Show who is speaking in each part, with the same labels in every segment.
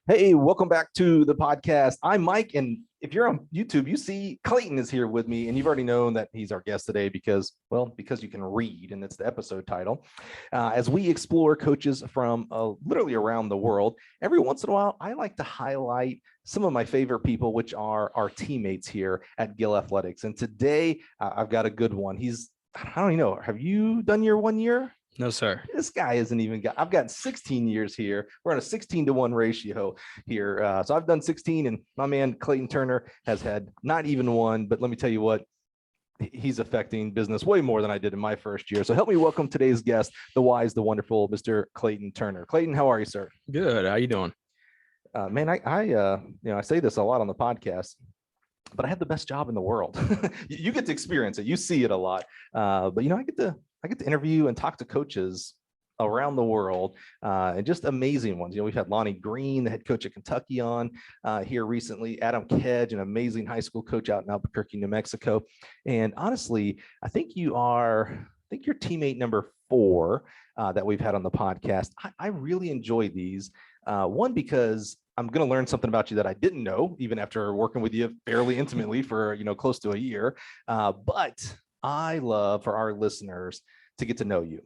Speaker 1: Hey, welcome back to the podcast. I'm Mike, and if you're on YouTube, you see Clayton is here with me, and you've already known that he's our guest today because you can read, and it's the episode title. As we explore coaches from literally around the world, every once in a while, I like to highlight some of my favorite people, which are our teammates here at Gill Athletics. And today, I've got a good one. I don't even know. Have you done your 1 year?
Speaker 2: No, sir.
Speaker 1: This guy isn't even got, I've got 16 years here. We're on a 16-to-1 ratio here. So I've done 16, and my man Clayton Turner has had not even one, but let me tell you what, he's affecting business way more than I did in my first year. So help me welcome today's guest, the wise, the wonderful Mr. Clayton Turner. Clayton, how are you, sir?
Speaker 2: Good. How you doing?
Speaker 1: Man, I say this a lot on the podcast, but I have the best job in the world. You get to experience it. You see it a lot. But I get to interview and talk to coaches around the world, and just amazing ones. We've had Lonnie Green, the head coach at Kentucky, on here recently. Adam Kedge, an amazing high school coach out in Albuquerque, New Mexico. And honestly, I think you're teammate number 4 that we've had on the podcast. I really enjoy these. One, because I'm going to learn something about you that I didn't know, even after working with you fairly intimately for, close to a year. But I love for our listeners to get to know you.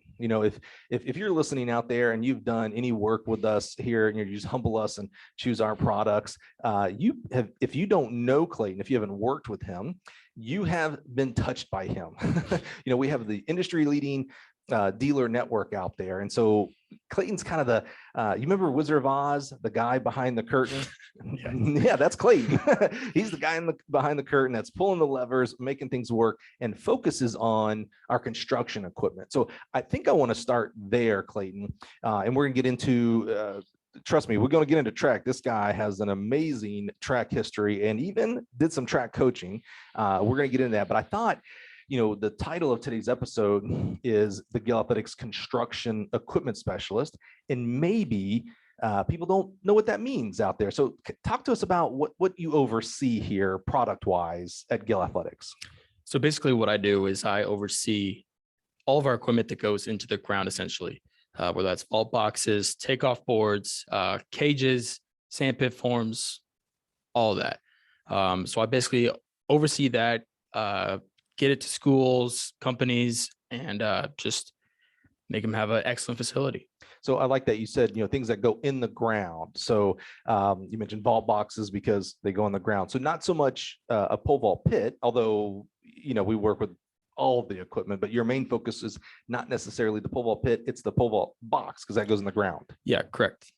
Speaker 1: If you're listening out there and you've done any work with us here and you just humble us and choose our products, if you don't know Clayton, if you haven't worked with him, you have been touched by him. We have the industry leading dealer network out there. And so Clayton's kind of you remember Wizard of Oz, the guy behind the curtain? Yeah, that's Clayton. He's the guy behind the curtain that's pulling the levers, making things work, and focuses on our construction equipment. So I think I want to start there, Clayton. And we're going to get into, trust me, we're going to get into track. This guy has an amazing track history and even did some track coaching. We're going to get into that. But I thought, the title of today's episode is the Gill Athletics Construction Equipment Specialist, and maybe people don't know what that means out there. So talk to us about what you oversee here product-wise at Gill Athletics.
Speaker 2: So basically what I do is I oversee all of our equipment that goes into the ground, essentially, whether that's vault boxes, takeoff boards, cages, sandpit forms, all of that. So I basically oversee that, get it to schools, companies, and just make them have an excellent facility.
Speaker 1: So I like that you said, things that go in the ground. So you mentioned vault boxes because they go in the ground. So not so much a pole vault pit, although, we work with all of the equipment, but your main focus is not necessarily the pole vault pit, it's the pole vault box because that goes in the ground.
Speaker 2: Yeah, correct.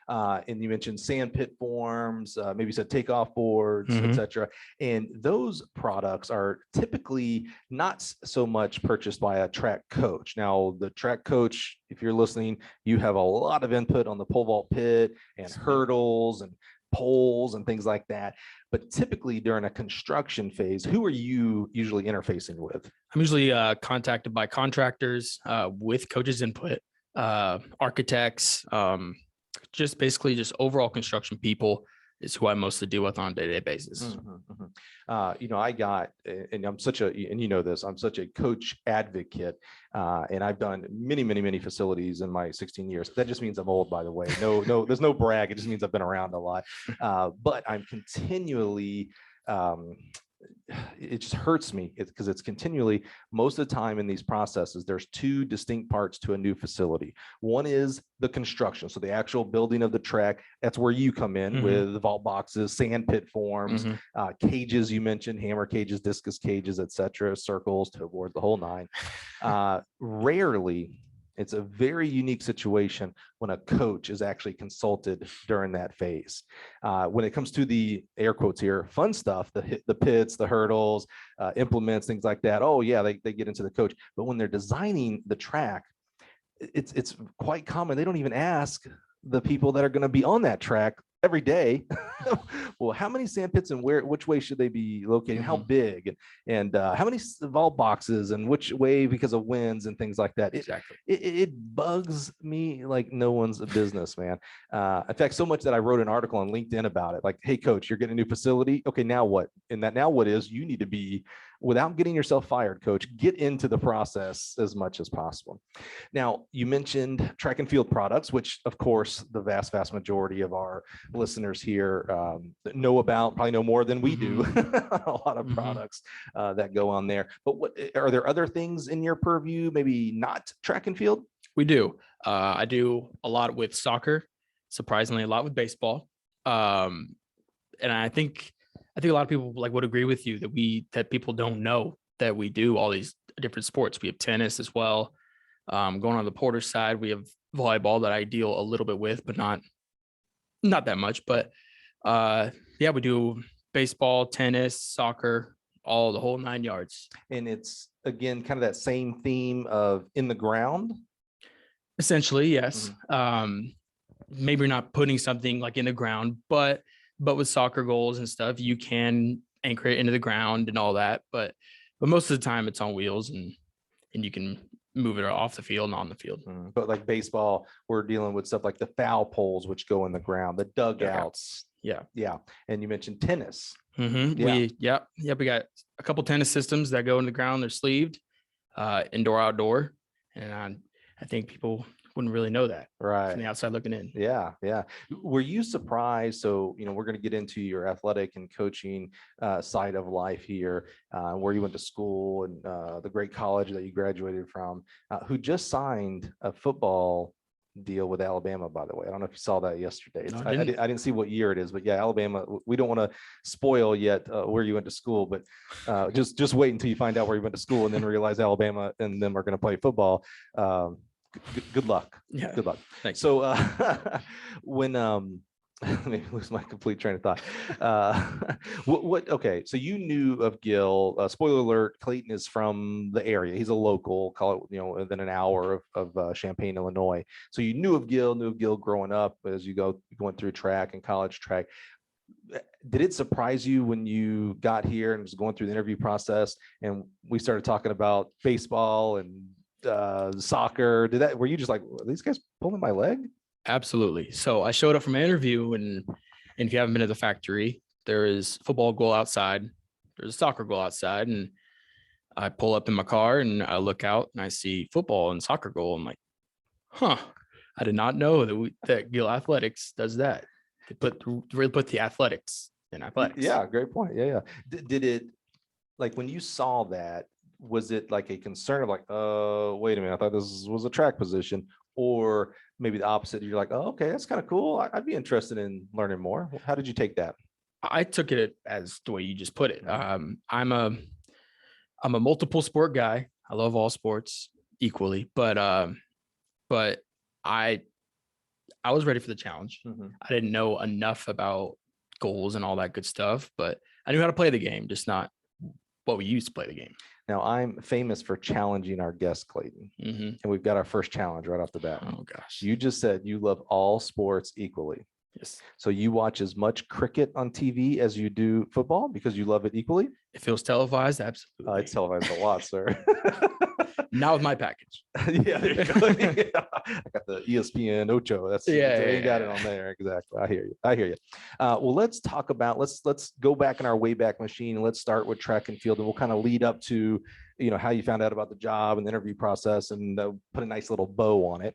Speaker 1: And you mentioned sand pit forms, maybe you said takeoff boards, etc. And those products are typically not so much purchased by a track coach. Now, the track coach, if you're listening, you have a lot of input on the pole vault pit and hurdles and poles and things like that. But typically during a construction phase, who are you usually interfacing with?
Speaker 2: I'm usually contacted by contractors with coaches' input, architects, just overall construction people is who I mostly deal with on a day-to-day basis.
Speaker 1: I got, and I'm such a coach advocate, and I've done many facilities in my 16 years. That just means I'm old, by the way. No, there's no brag. It just means I've been around a lot. But I'm continually, it just hurts me because it's continually, most of the time in these processes, there's 2 distinct parts to a new facility. One is the construction. So the actual building of the track, that's where you come in with vault boxes, sand pit forms, cages, you mentioned hammer cages, discus cages, etc., circles, toe boards, the whole 9. Rarely, it's a very unique situation when a coach is actually consulted during that phase. When it comes to the air quotes here, fun stuff, the pits, the hurdles, implements, things like that. Oh yeah, they get into the coach. But when they're designing the track, it's quite common. They don't even ask the people that are going to be on that track every day. Well, how many sand pits and which way should they be located? How big? And how many vault boxes and which way because of winds and things like that.
Speaker 2: Exactly.
Speaker 1: It bugs me like no one's business, man. In fact, so much that I wrote an article on LinkedIn about it. Like, hey, coach, you're getting a new facility. Okay, now what? And that now what is you need to be without getting yourself fired, coach, get into the process as much as possible. Now, you mentioned track and field products, which of course, the vast majority of our listeners here know about, probably know more than we do, a lot of products that go on there. But what are there other things in your purview, maybe not track and field?
Speaker 2: We do. I do a lot with soccer, surprisingly a lot with baseball. And I think a lot of people would agree with you that people don't know that we do all these different sports. We have tennis as well. Going on the Porter side, we have volleyball that I deal a little bit with, but not that much. But yeah, we do baseball, tennis, soccer, the whole 9 yards.
Speaker 1: And it's again kind of that same theme of in the ground.
Speaker 2: Essentially, yes. Maybe you're not putting something like in the ground, but with soccer goals and stuff, you can anchor it into the ground and all that. But most of the time it's on wheels and you can move it off the field and on the field.
Speaker 1: But like baseball, we're dealing with stuff like the foul poles, which go in the ground, the dugouts. Yeah. And you mentioned tennis.
Speaker 2: We got a couple tennis systems that go in the ground. They're sleeved, indoor, outdoor. And I think people wouldn't really know that from the outside looking in.
Speaker 1: Yeah. Were you surprised? So, we're going to get into your athletic and coaching side of life here, where you went to school and the great college that you graduated from, who just signed a football deal with Alabama, by the way. I don't know if you saw that yesterday.
Speaker 2: No,
Speaker 1: I didn't see what year it is, but yeah, Alabama. We don't want to spoil yet where you went to school, but just wait until you find out where you went to school and then realize Alabama and them are going to play football. Good luck.
Speaker 2: Yeah.
Speaker 1: Good luck.
Speaker 2: Thanks.
Speaker 1: So when let me lose my complete train of thought. Okay, so you knew of Gill. Spoiler alert, Clayton is from the area. He's a local, call it, within an hour of Champaign, Illinois. So you knew of Gill growing up as you went through track and college track. Did it surprise you when you got here and was going through the interview process and we started talking about baseball and soccer? Were you just like, are these guys pulling my leg?
Speaker 2: Absolutely. So I showed up for my interview, and if you haven't been to the factory, there is football goal outside, there's a soccer goal outside, and I pull up in my car and I look out and I see football and soccer goal. I'm like, I did not know that Gill Athletics does that. They really put the athletics in athletics.
Speaker 1: Yeah, great point. Yeah. Did it, like when you saw that, was it like a concern of like, wait a minute, I thought this was a track position, or maybe the opposite? You're like, oh, okay, that's kind of cool. I'd be interested in learning more. How did you take that?
Speaker 2: I took it as the way you just put it. I'm a multiple sport guy. I love all sports equally, but I was ready for the challenge. I didn't know enough about goals and all that good stuff, but I knew how to play the game, just not what we used to play the game.
Speaker 1: Now, I'm famous for challenging our guest, Clayton, and we've got our first challenge right off the bat.
Speaker 2: Oh, gosh.
Speaker 1: You just said you love all sports equally.
Speaker 2: Yes.
Speaker 1: So you watch as much cricket on TV as you do football because you love it equally?
Speaker 2: It feels televised. Absolutely.
Speaker 1: It's televised a lot, sir.
Speaker 2: Not with my package.
Speaker 1: Yeah, there you go. I got the ESPN Ocho. You got it on there. Exactly. I hear you. Well, let's talk about, let's go back in our Wayback Machine and let's start with track and field, and we'll kind of lead up to, how you found out about the job and the interview process, and put a nice little bow on it.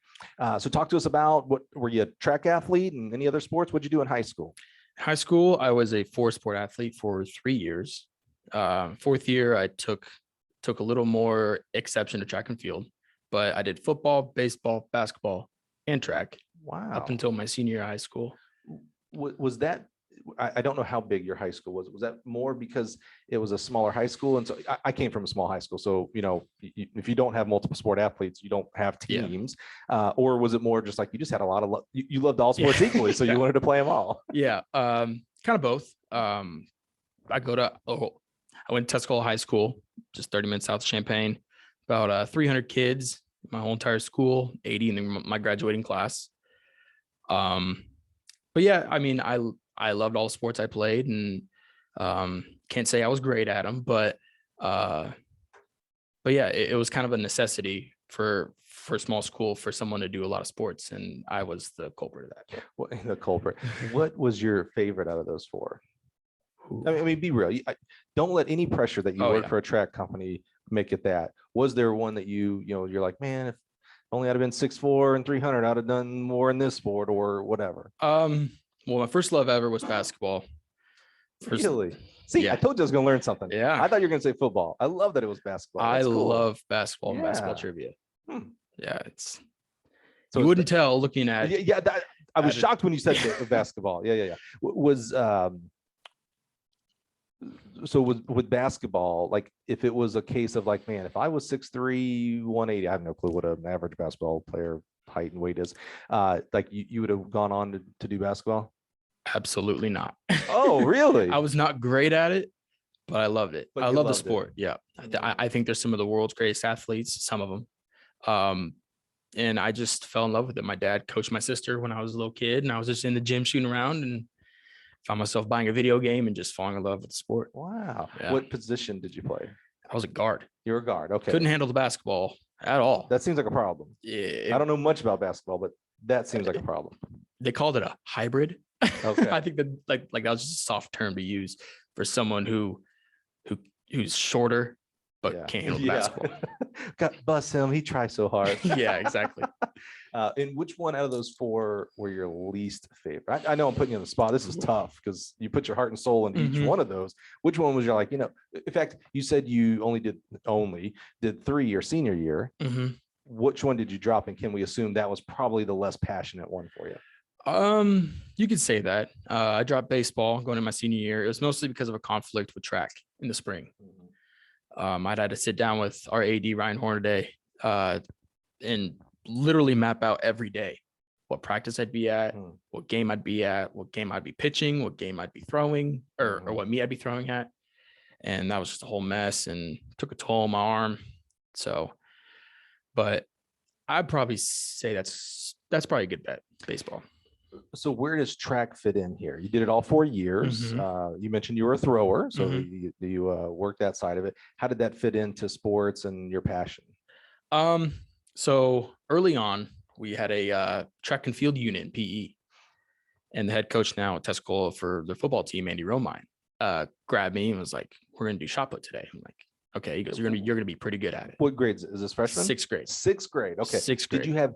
Speaker 1: So talk to us about, were you a track athlete and any other sports? What'd you do in high school?
Speaker 2: High school, I was a 4-sport athlete for 3 years. Fourth year, I took a little more exception to track and field, but I did football, baseball, basketball, and track.
Speaker 1: Wow.
Speaker 2: Up until my senior year of high school.
Speaker 1: Was that, I don't know how big your high school was. Was that more because it was a smaller high school? And so I came from a small high school. So, if you don't have multiple sport athletes, you don't have teams. Or was it more just like you just had a lot of, you loved all sports equally, so you wanted to play them all? Yeah.
Speaker 2: Kind of both. I went to Tuscola High School, just 30 minutes south of Champaign, about 300 kids, my whole entire school, 80 in my graduating class. But yeah, I mean, I loved all the sports I played, and can't say I was great at them, but yeah, it was kind of a necessity for a small school for someone to do a lot of sports, and I was the culprit of that.
Speaker 1: Well, the culprit. What was your favorite out of those four? I mean, be real. don't let any pressure that you
Speaker 2: Oh,
Speaker 1: work
Speaker 2: yeah.
Speaker 1: for a track company make it that. Was there one that you're like, man, if only I'd have been 6'4" and 300, I'd have done more in this sport or whatever?
Speaker 2: Well, my first love ever was basketball. First,
Speaker 1: Really? See, I
Speaker 2: yeah,
Speaker 1: told you I was going to learn something.
Speaker 2: yeah.
Speaker 1: I thought you were going to say football. I love that it was basketball.
Speaker 2: I
Speaker 1: That's cool.
Speaker 2: love basketball and basketball
Speaker 1: Yeah.
Speaker 2: trivia.
Speaker 1: Hmm.
Speaker 2: Yeah, it's
Speaker 1: So
Speaker 2: you
Speaker 1: it's
Speaker 2: wouldn't tell looking at.
Speaker 1: yeah, I was
Speaker 2: at it.
Speaker 1: shocked when you said basketball. Yeah. Was so with basketball, like if it was a case of like, man, if I was 6'3", 180, I have no clue what an average basketball player height and weight is. Like you would have gone on to do basketball?
Speaker 2: Absolutely not.
Speaker 1: Oh, really?
Speaker 2: I was not great at it, but I loved it.
Speaker 1: But
Speaker 2: I
Speaker 1: you
Speaker 2: love the
Speaker 1: loved it.
Speaker 2: sport. Yeah. I think there's some of the world's greatest athletes, some of them. And I just fell in love with it. My dad coached my sister when I was a little kid, and I was just in the gym shooting around and found myself buying a video game and just falling in love with the sport.
Speaker 1: Wow.
Speaker 2: Yeah.
Speaker 1: What position did you play?
Speaker 2: I was a guard.
Speaker 1: You're a guard. Okay.
Speaker 2: Couldn't handle the basketball at all.
Speaker 1: That seems like a problem.
Speaker 2: Yeah,
Speaker 1: I don't know much about basketball, but that seems like a problem.
Speaker 2: they called it a hybrid.
Speaker 1: Okay.
Speaker 2: I think that like that was just a soft term to use for someone who's shorter but
Speaker 1: Yeah.
Speaker 2: can't handle the basketball.
Speaker 1: Got bust him. He tries so hard.
Speaker 2: Yeah, exactly.
Speaker 1: And which one out of those four were your least favorite? I know I'm putting you on the spot. This is tough because you put your heart and soul into each one of those. Which one was your like, in fact, you said you only did 3 your senior year.
Speaker 2: Mm-hmm.
Speaker 1: Which one did you drop? And can we assume that was probably the less passionate one for you?
Speaker 2: You could say that. I dropped baseball going into my senior year. It was mostly because of a conflict with track in the spring. I'd had to sit down with our AD Ryan Hornaday and literally map out every day what practice I'd be at, what game I'd be at, what game I'd be pitching, what game I'd be throwing, or what me I'd be throwing at. And that was just a whole mess and took a toll on my arm. So, but I'd probably say that's probably a good bet, baseball.
Speaker 1: So where does track fit in here? You did it all 4 years. You mentioned you were a thrower, so you worked that side of it. How did that fit into sports and your passion?
Speaker 2: So early on, we had a track and field unit in PE, and the head coach now at Tuscola for the football team, Andy Romine, grabbed me and was like, "We're gonna do shot put today." I'm like, "Okay." He goes, "You're gonna be pretty good at it."
Speaker 1: What grades is this, freshman?
Speaker 2: 6th grade.
Speaker 1: 6th grade. Okay.
Speaker 2: 6th grade.
Speaker 1: Did you have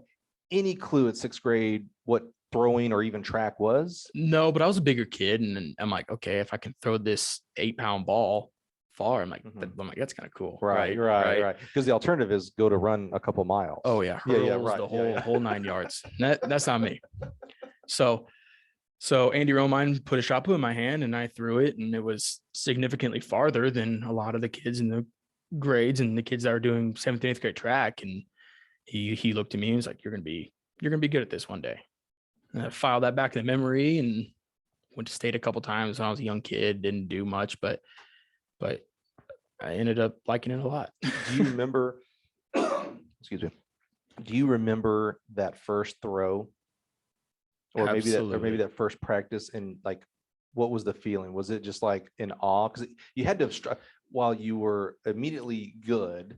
Speaker 1: any clue at 6th grade what throwing or even track was?
Speaker 2: No, but I was a bigger kid, and then I'm like, okay, if I can throw this 8-pound ball far, I'm like, that's kind of cool.
Speaker 1: Right. Because the alternative is go to run a couple miles.
Speaker 2: Oh yeah, hurdles, the whole 9 yards. That's not me. So Andy Romine put a shot put in my hand, and I threw it, and it was significantly farther than a lot of the kids in the grades and the kids that are doing 7th and 8th grade track. And he looked at me and was like, "You're gonna be good at this one day." And I filed that back in the memory and went to state a couple times when I was a young kid. Didn't do much, but I ended up liking it a lot.
Speaker 1: Do you remember? Excuse me. Do you remember that first throw, or maybe that first practice? And like, what was the feeling? Was it just like in awe? Because you had to have while you were immediately good.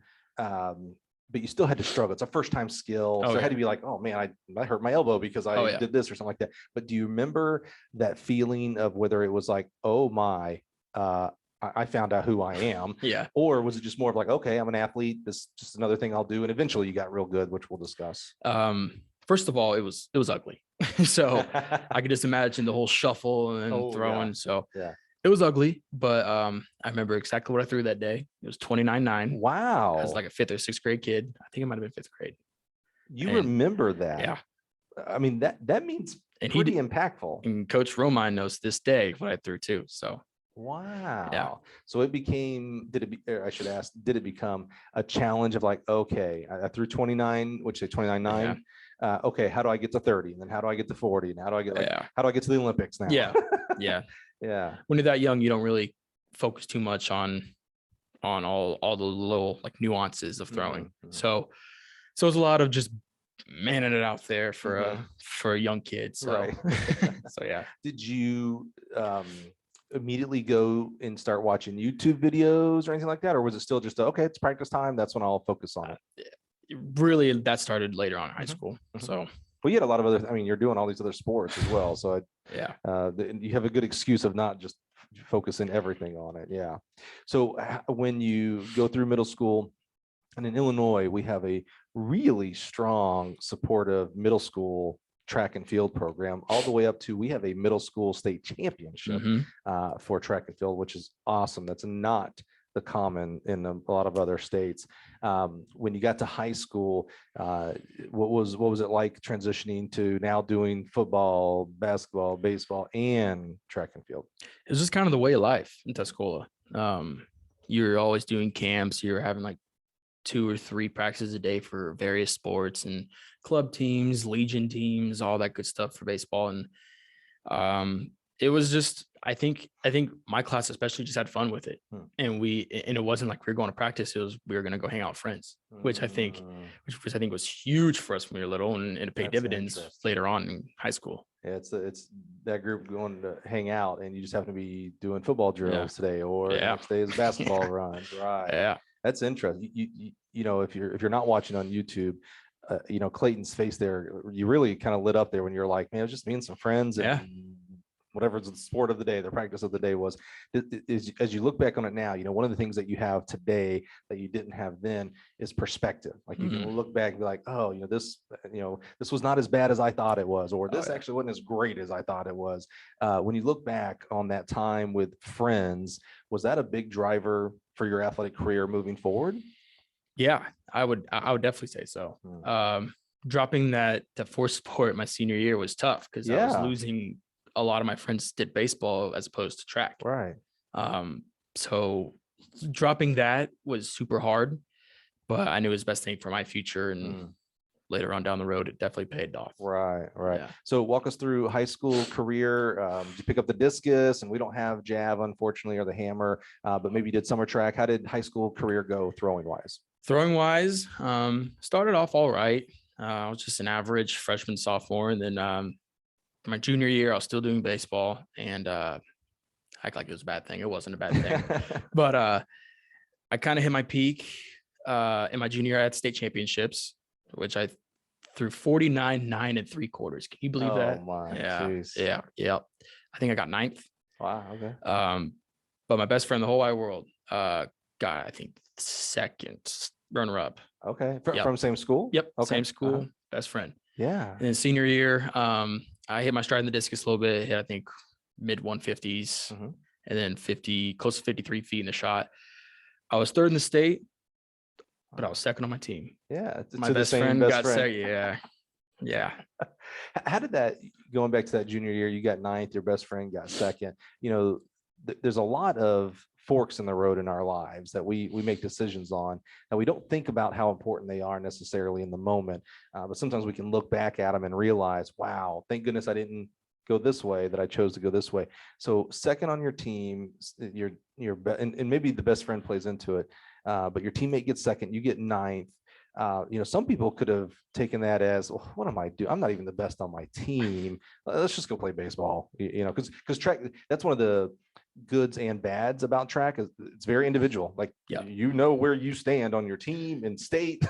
Speaker 1: But you still had to struggle. It's a first time skill. So it had to be like, oh man, I hurt my elbow because I did this or something like that. But do you remember that feeling of whether it was like, oh my, I found out who I am?
Speaker 2: Yeah.
Speaker 1: Or was it just more of like, okay, I'm an athlete. This is just another thing I'll do. And eventually you got real good, which we'll discuss.
Speaker 2: First of all, it was ugly. So I could just imagine the whole shuffle and throwing. Yeah. So yeah. It was ugly, but I remember exactly what I threw that day. It was 29-9.
Speaker 1: Wow.
Speaker 2: I was like a 5th or 6th grade kid. I think it might have been 5th grade.
Speaker 1: You remember that?
Speaker 2: Yeah.
Speaker 1: I mean, that means pretty impactful.
Speaker 2: And Coach Romine knows this day what I threw too. So
Speaker 1: wow.
Speaker 2: Yeah.
Speaker 1: So it became, did it become a challenge of like, okay, I threw 29, which is 29-9. Yeah. Okay, how do I get to 30? And then how do I get to 40? And how do I get how do I get to the Olympics now?
Speaker 2: Yeah. Yeah.
Speaker 1: Yeah.
Speaker 2: When you're that young, you don't really focus too much on all the little like nuances of throwing. So it's a lot of just manning it out there for a young kid. So
Speaker 1: right.
Speaker 2: So yeah.
Speaker 1: Did you immediately go and start watching YouTube videos or anything like that, or was it still just okay, it's practice time, that's when I'll focus on it?
Speaker 2: Really, that started later on in high school. So
Speaker 1: well, you had a lot of other, I mean, you're doing all these other sports as well. So
Speaker 2: yeah,
Speaker 1: you have a good excuse of not just focusing everything on it. Yeah. So when you go through middle school, and in Illinois, we have a really strong, supportive middle school track and field program, all the way up to we have a middle school state championship for track and field, which is awesome. That's not the common in a lot of other states. When you got to high school, what was it like transitioning to now doing football, basketball, baseball, and track and field?
Speaker 2: It was just kind of the way of life in Tuscola. You're always doing camps. You're having like 2 or 3 practices a day for various sports and club teams, legion teams, all that good stuff for baseball. And it was just, I think my class especially just had fun with it. And it wasn't like we were going to practice. It was, we were going to go hang out with friends, which I think was huge for us when we were little, and it paid dividends later on in high school.
Speaker 1: Yeah, it's that group going to hang out, and you just happen to be doing football drills today, or next day is basketball runs. Right.
Speaker 2: Yeah.
Speaker 1: That's interesting. You know, if you're not watching on YouTube, you know, Clayton's face there, you really kind of lit up there when you're like, man, it was just me and some friends, and whatever the sport of the day, the practice of the day was. As you look back on it now, you know, one of the things that you have today that you didn't have then is perspective. Like you can look back and be like, oh, you know, this was not as bad as I thought it was, or this actually wasn't as great as I thought it was. When you look back on that time with friends, was that a big driver for your athletic career moving forward?
Speaker 2: Yeah, I would definitely say so. Dropping that fourth sport my senior year was tough because I was losing a lot of my friends did baseball as opposed to track.
Speaker 1: Right.
Speaker 2: So dropping that was super hard, but I knew it was the best thing for my future. And later on down the road, it definitely paid off.
Speaker 1: Right.
Speaker 2: Yeah.
Speaker 1: So walk us through high school career. Did you pick up the discus? And we don't have jav, unfortunately, or the hammer, but maybe you did summer track. How did high school career go throwing wise?
Speaker 2: Throwing wise, started off all right. I was just an average freshman, sophomore. And then my junior year, I was still doing baseball, and act like it was a bad thing. It wasn't a bad thing. But I kind of hit my peak in my junior year at state championships, which I threw 49, 9 3/4. Can you believe that?
Speaker 1: Oh my,
Speaker 2: geez. Yeah. I think I got 9th.
Speaker 1: Wow. Okay.
Speaker 2: But my best friend in the whole wide world got, I think, 2nd runner up.
Speaker 1: Okay. From same school?
Speaker 2: Yep.
Speaker 1: Okay.
Speaker 2: Same school, best friend.
Speaker 1: Yeah.
Speaker 2: And then senior year, I hit my stride in the discus a little bit. Hit, I think, mid 150s, and then close to 53 feet in the shot. I was 3rd in the state, but I was 2nd on my team.
Speaker 1: Yeah.
Speaker 2: My best friend got 2nd. Yeah.
Speaker 1: How did that, going back to that junior year, you got 9th, your best friend got 2nd. You know, there's a lot of forks in the road in our lives that we make decisions on, and we don't think about how important they are necessarily in the moment. But sometimes we can look back at them and realize, wow, thank goodness I didn't go this way, that I chose to go this way. So 2nd on your team, and maybe the best friend plays into it, but your teammate gets 2nd, you get 9th. You know, some people could have taken that as, well, what am I doing? I'm not even the best on my team. Let's just go play baseball. You know, because track, that's one of the goods and bads about track, is it's very individual. Like, you know where you stand on your team and state.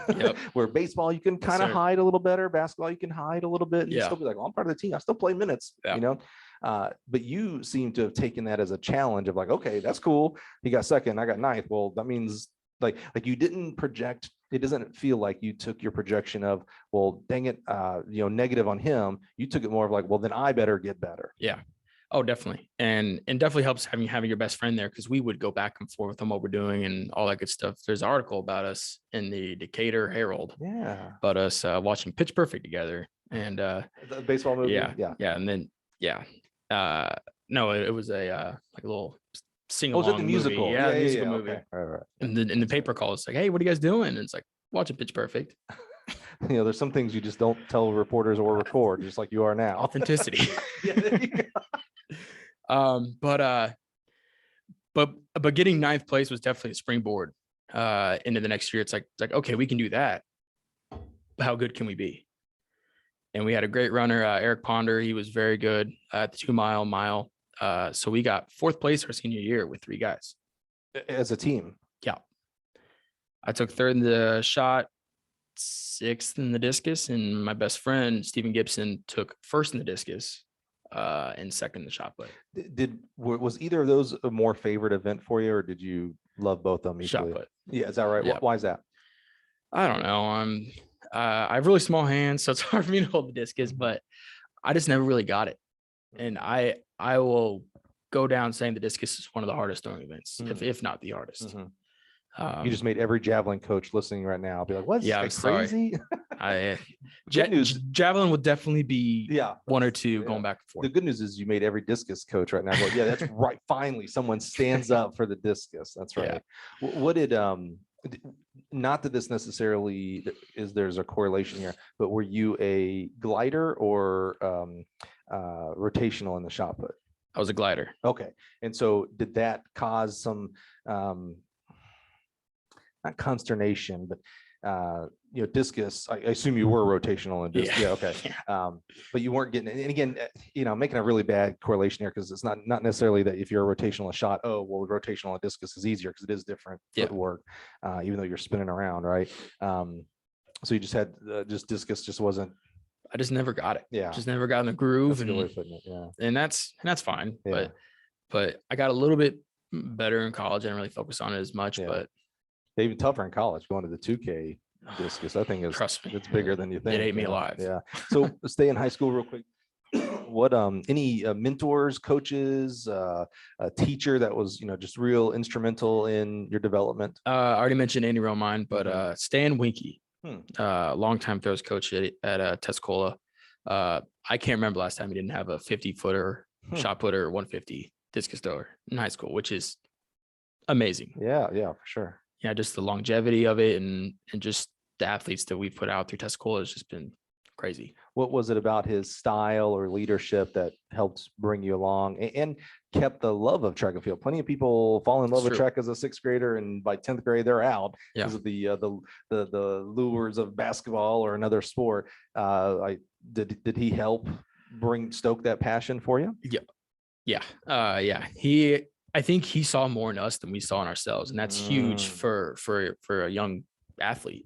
Speaker 1: Where baseball, you can kind of hide a little better. Basketball, you can hide a little bit, and you still be like, well, I'm part of the team, I still play minutes. You know, but you seem to have taken that as a challenge of like, okay, that's cool, he got 2nd, I got 9th. Well, that means like you didn't project. It doesn't feel like you took your projection of, well, dang it, you know, negative on him. You took it more of like, well, then I better get better.
Speaker 2: Yeah. Oh, definitely. And definitely helps having your best friend there, because we would go back and forth on what we're doing and all that good stuff. There's an article about us in the Decatur Herald. Yeah. About us watching Pitch Perfect together. And the
Speaker 1: baseball movie.
Speaker 2: Yeah. And then no, it was a like a little sing-along
Speaker 1: the musical.
Speaker 2: Movie. Musical movie.
Speaker 1: Okay. Right.
Speaker 2: And the paper call is like, hey, what are you guys doing? And it's like, watching Pitch Perfect.
Speaker 1: You know, there's some things you just don't tell reporters or record, just like you are now.
Speaker 2: Authenticity.
Speaker 1: There you go.
Speaker 2: But getting 9th place was definitely a springboard into the next year. It's like, okay, we can do that. How good can we be? And we had a great runner, Eric Ponder. He was very good at the 2 mile. So we got 4th place our senior year with 3 guys.
Speaker 1: As a team.
Speaker 2: Yeah. I took 3rd in the shot, 6th in the discus, and my best friend, Stephen Gibson, took 1st in the discus, and second in the shot put.
Speaker 1: Was either of those a more favorite event for you, or did you love both of them equally?
Speaker 2: Shot put.
Speaker 1: Yeah, is that right?
Speaker 2: Yeah.
Speaker 1: Why is that?
Speaker 2: I don't know. I have really small hands, so it's hard for me to hold the discus, but I just never really got it. And I will go down saying the discus is one of the hardest throwing events, if not the hardest.
Speaker 1: You just made every javelin coach listening right now be like, "What's
Speaker 2: I'm
Speaker 1: crazy?"
Speaker 2: Javelin would definitely be one or two going back and forth.
Speaker 1: The good news is you made every discus coach right now. Go, yeah, that's right. Finally, someone stands up for the discus. That's right. Yeah. What did not that this necessarily there's a correlation here, but were you a glider or rotational in the shot put?
Speaker 2: I was a glider.
Speaker 1: Okay. And so did that cause some not consternation, but discus, I assume you were rotational in discus. Yeah. Okay. But you weren't getting, and again, making a really bad correlation here, because it's not necessarily that if you're a rotational shot, oh, well, rotational and discus is easier, because it is different footwork, even though you're spinning around, right? So you just had just discus just wasn't.
Speaker 2: I just never got it.
Speaker 1: Yeah.
Speaker 2: Just never got in the groove.
Speaker 1: That's a good way of putting it. Yeah.
Speaker 2: And that's fine.
Speaker 1: Yeah.
Speaker 2: But I got a little bit better in college. I didn't really focus on it as much, but
Speaker 1: even tougher in college, going to the 2K discus, I think it's bigger than you think.
Speaker 2: It ate me alive.
Speaker 1: Yeah. So stay in high school real quick. What any mentors, coaches, a teacher that was just real instrumental in your development?
Speaker 2: I already mentioned Andy Romine, but Stan Winky, longtime throws coach at Tuscola. I can't remember last time he didn't have a 50-footer shot putter, 150 discus thrower in high school, which is amazing.
Speaker 1: Yeah, for sure.
Speaker 2: Yeah, just the longevity of it and just the athletes that we've put out through Tuscola has just been crazy.
Speaker 1: What was it about his style or leadership that helped bring you along and kept the love of track and field? Plenty of people fall in love with track as a 6th grader, and by 10th grade they're out because of the lures of basketball or another sport. Did he help stoke that passion for you?
Speaker 2: Yeah. I think he saw more in us than we saw in ourselves, and that's huge for a young athlete.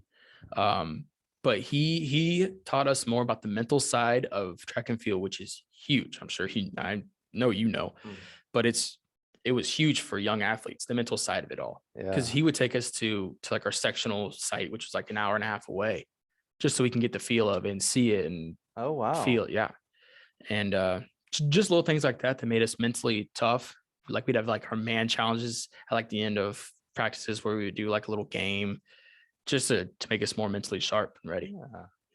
Speaker 2: But he taught us more about the mental side of track and field, which is huge. I'm sure I know, but it was huge for young athletes, the mental side of it all. Because he would take us to like our sectional site, which was like an hour and a half away, just so we can get the feel of it and see it and feel it. Yeah. And just little things like that made us mentally tough. Like we'd have like our man challenges at like the end of practices where we would do like a little game just to make us more mentally sharp and ready.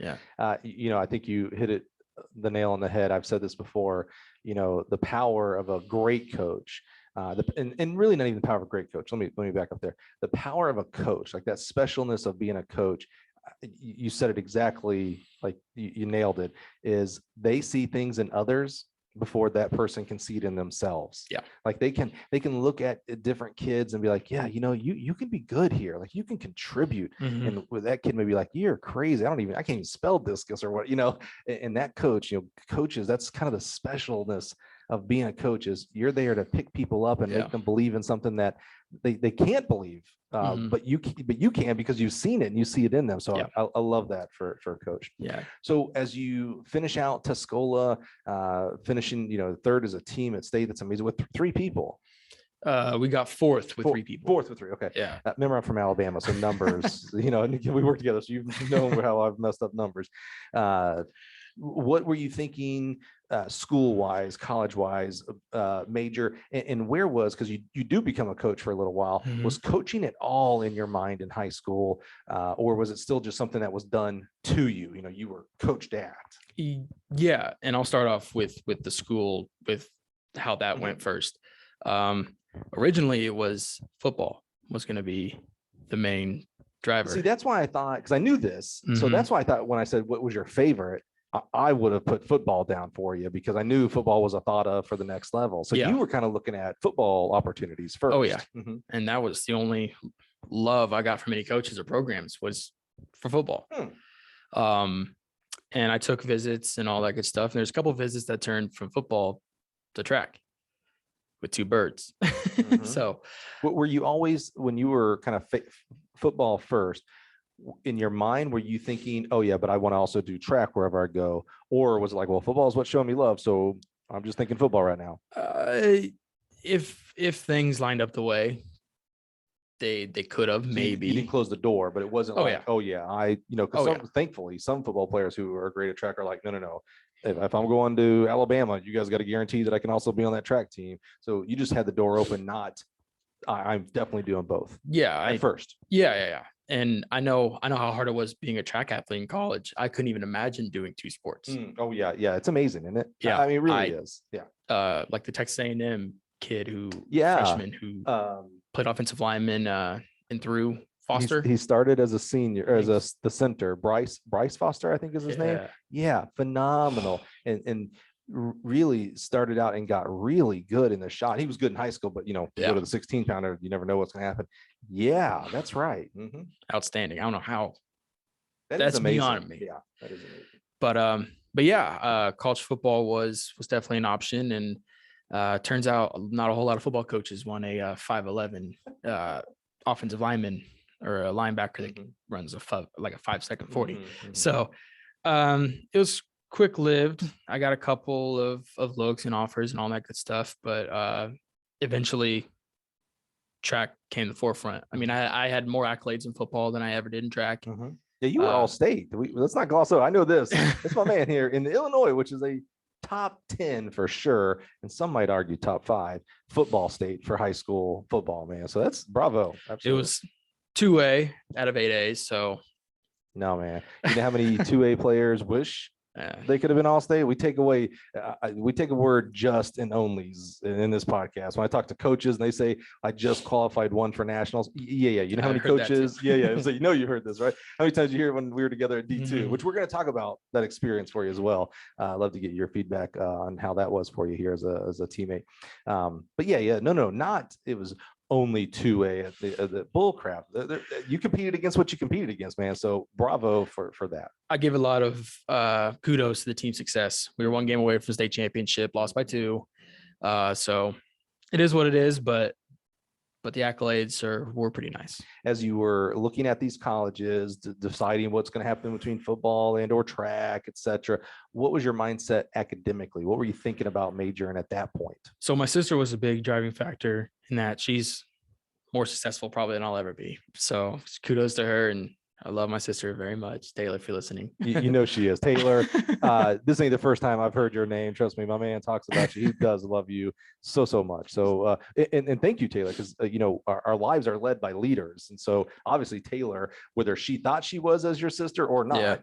Speaker 2: Yeah.
Speaker 1: I think you hit the nail on the head. I've said this before, the power of a great coach, and really not even the power of a great coach. Let me back up there. The power of a coach, like that specialness of being a coach. You said it exactly, like you nailed it, is they see things in others before that person can see it in themselves.
Speaker 2: Yeah.
Speaker 1: Like they can look at different kids and be like, yeah, you can be good here. Like you can contribute. And with that kid maybe like, you're crazy. I can't even spell discus or what, and that coach, coaches, that's kind of the specialness of being a coach, is you're there to pick people up and make them believe in something that they can't believe. But you can, because you've seen it and you see it in them. So I love that for a coach.
Speaker 2: Yeah.
Speaker 1: So as you finish out Tuscola, finishing, third as a team at state, that's amazing, with 3 people.
Speaker 2: We got fourth with 3 people.
Speaker 1: Fourth with 3. Okay.
Speaker 2: Yeah.
Speaker 1: Remember, I'm from Alabama, so numbers, we work together. So you know how I've messed up numbers. What were you thinking, school-wise, college-wise, major, and where was, because you do become a coach for a little while, was coaching at all in your mind in high school, or was it still just something that was done to you? You were coached at.
Speaker 2: Yeah, and I'll start off with the school, with how that went first. Originally, it was football was going to be the main driver.
Speaker 1: See, that's why I thought, because I knew this, so that's why I thought when I said what was your favorite, I would have put football down for you, because I knew football was a thought of for the next level. So you were kind of looking at football opportunities first.
Speaker 2: Oh yeah. And that was the only love I got from any coaches or programs was for football. And I took visits and all that good stuff. And there's a couple of visits that turned from football to track with 2 birds. So
Speaker 1: were you always, when you were kind of football first, in your mind, were you thinking, oh yeah, but I want to also do track wherever I go? Or was it like, well, football is what's showing me love, so I'm just thinking football right now.
Speaker 2: If things lined up the way they could have,
Speaker 1: So
Speaker 2: maybe.
Speaker 1: you didn't close the door, but it wasn't
Speaker 2: Oh,
Speaker 1: like,
Speaker 2: yeah.
Speaker 1: oh yeah, because
Speaker 2: Oh, yeah.
Speaker 1: thankfully some football players who are great at track are like, no. If I'm going to Alabama, you guys got to guarantee that I can also be on that track team. So you just had the door open, not I'm definitely doing both.
Speaker 2: Yeah.
Speaker 1: At first.
Speaker 2: Yeah. And I know how hard it was being a track athlete in college. I couldn't even imagine doing two sports.
Speaker 1: Oh yeah. It's amazing, isn't it?
Speaker 2: Yeah.
Speaker 1: I mean, it really is. Yeah.
Speaker 2: Like the Texas A&M kid
Speaker 1: Yeah.
Speaker 2: freshman who played offensive lineman and threw Foster.
Speaker 1: He started as a senior, or as the center, Bryce Foster, I think is his name. Yeah, phenomenal, and really started out and got really good in the shot. He was good in high school, but you go to the 16 pounder, you never know what's going to happen. Yeah, that's right.
Speaker 2: Outstanding. I don't know how.
Speaker 1: That's
Speaker 2: beyond me.
Speaker 1: Yeah, that is amazing.
Speaker 2: But yeah, college football was definitely an option, and turns out not a whole lot of football coaches want a 5'11" offensive lineman or a linebacker that runs a 5-second 40. So it was quick-lived. I got a couple of looks and offers and all that good stuff, but eventually track came to the forefront. I mean, I had more accolades in football than I ever did in track.
Speaker 1: Yeah, you were all state. Let's not gloss over. I know this. It's my man here in Illinois, which is a top 10 for sure, and some might argue top 5 football state for high school football, man. So that's bravo. Absolutely.
Speaker 2: It was 2A out of 8As. So
Speaker 1: no, man. You know how many 2A players wish they could have been all state? We take a word just and onlys in this podcast. When I talk to coaches and they say I just qualified one for nationals. Yeah. You know how many coaches? Yeah. So you heard this, right? How many times you hear it when we were together at D2, which we're going to talk about that experience for you as well. I'd love to get your feedback on how that was for you here as a teammate. But it was only 2A at the bull crap. You competed against what you competed against, man. So bravo for that.
Speaker 2: I give a lot of kudos to the team success. We were 1 game away from state championship, lost by 2. So it is what it is, but the accolades were pretty nice.
Speaker 1: As you were looking at these colleges, deciding what's going to happen between football and or track, etc., what was your mindset academically? What were you thinking about majoring at that point? So
Speaker 2: my sister was a big driving factor in that. She's more successful probably than I'll ever be. So kudos to her, and I love my sister very much. Taylor, if you're listening.
Speaker 1: You know she is. Taylor, this ain't the first time I've heard your name. Trust me, my man talks about you. He does love you so much. So, and thank you, Taylor, because, our lives are led by leaders. And so obviously Taylor, whether she thought she was as your sister or not,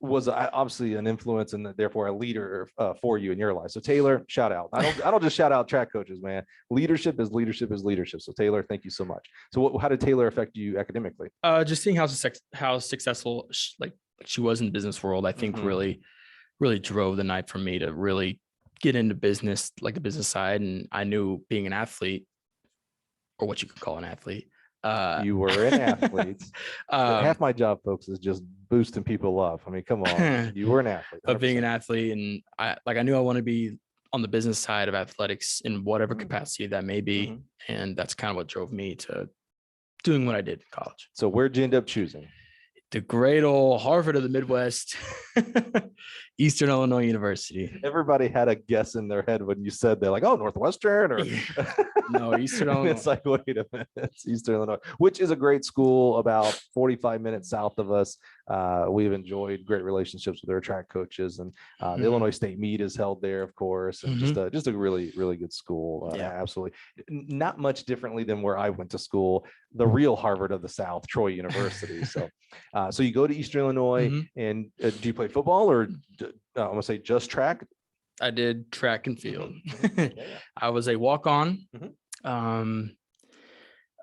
Speaker 1: was obviously an influence and therefore a leader for you in your life. So Taylor, shout out. I don't just shout out track coaches, man. Leadership is leadership is leadership. So Taylor, thank you so much. So how did Taylor affect you academically?
Speaker 2: Just seeing how successful she was in the business world, I think really drove the night for me to really get into business, like the business side. And I knew being an athlete, or what you could call an athlete.
Speaker 1: You were an athlete. Half my job, folks, is just boosting people up. I mean, come on. You were an athlete. 100%.
Speaker 2: Of being an athlete, and I knew I wanted to be on the business side of athletics in whatever capacity that may be. And that's kind of what drove me to doing what I did in college.
Speaker 1: So where'd you end up choosing?
Speaker 2: The great old Harvard of the Midwest, Eastern Illinois University.
Speaker 1: Everybody had a guess in their head when you said they're like, oh, Northwestern or
Speaker 2: no, Eastern Illinois.
Speaker 1: It's like, wait a minute, it's Eastern Illinois, which is a great school about 45 minutes south of us. We've enjoyed great relationships with their track coaches, and the Illinois State meet is held there, of course, and just a really, really good school. Absolutely. Not much differently than where I went to school, the real Harvard of the South, Troy University. So you go to Eastern Illinois, and do you play football or I'm gonna say just track?
Speaker 2: I did track and field. I was a walk-on. I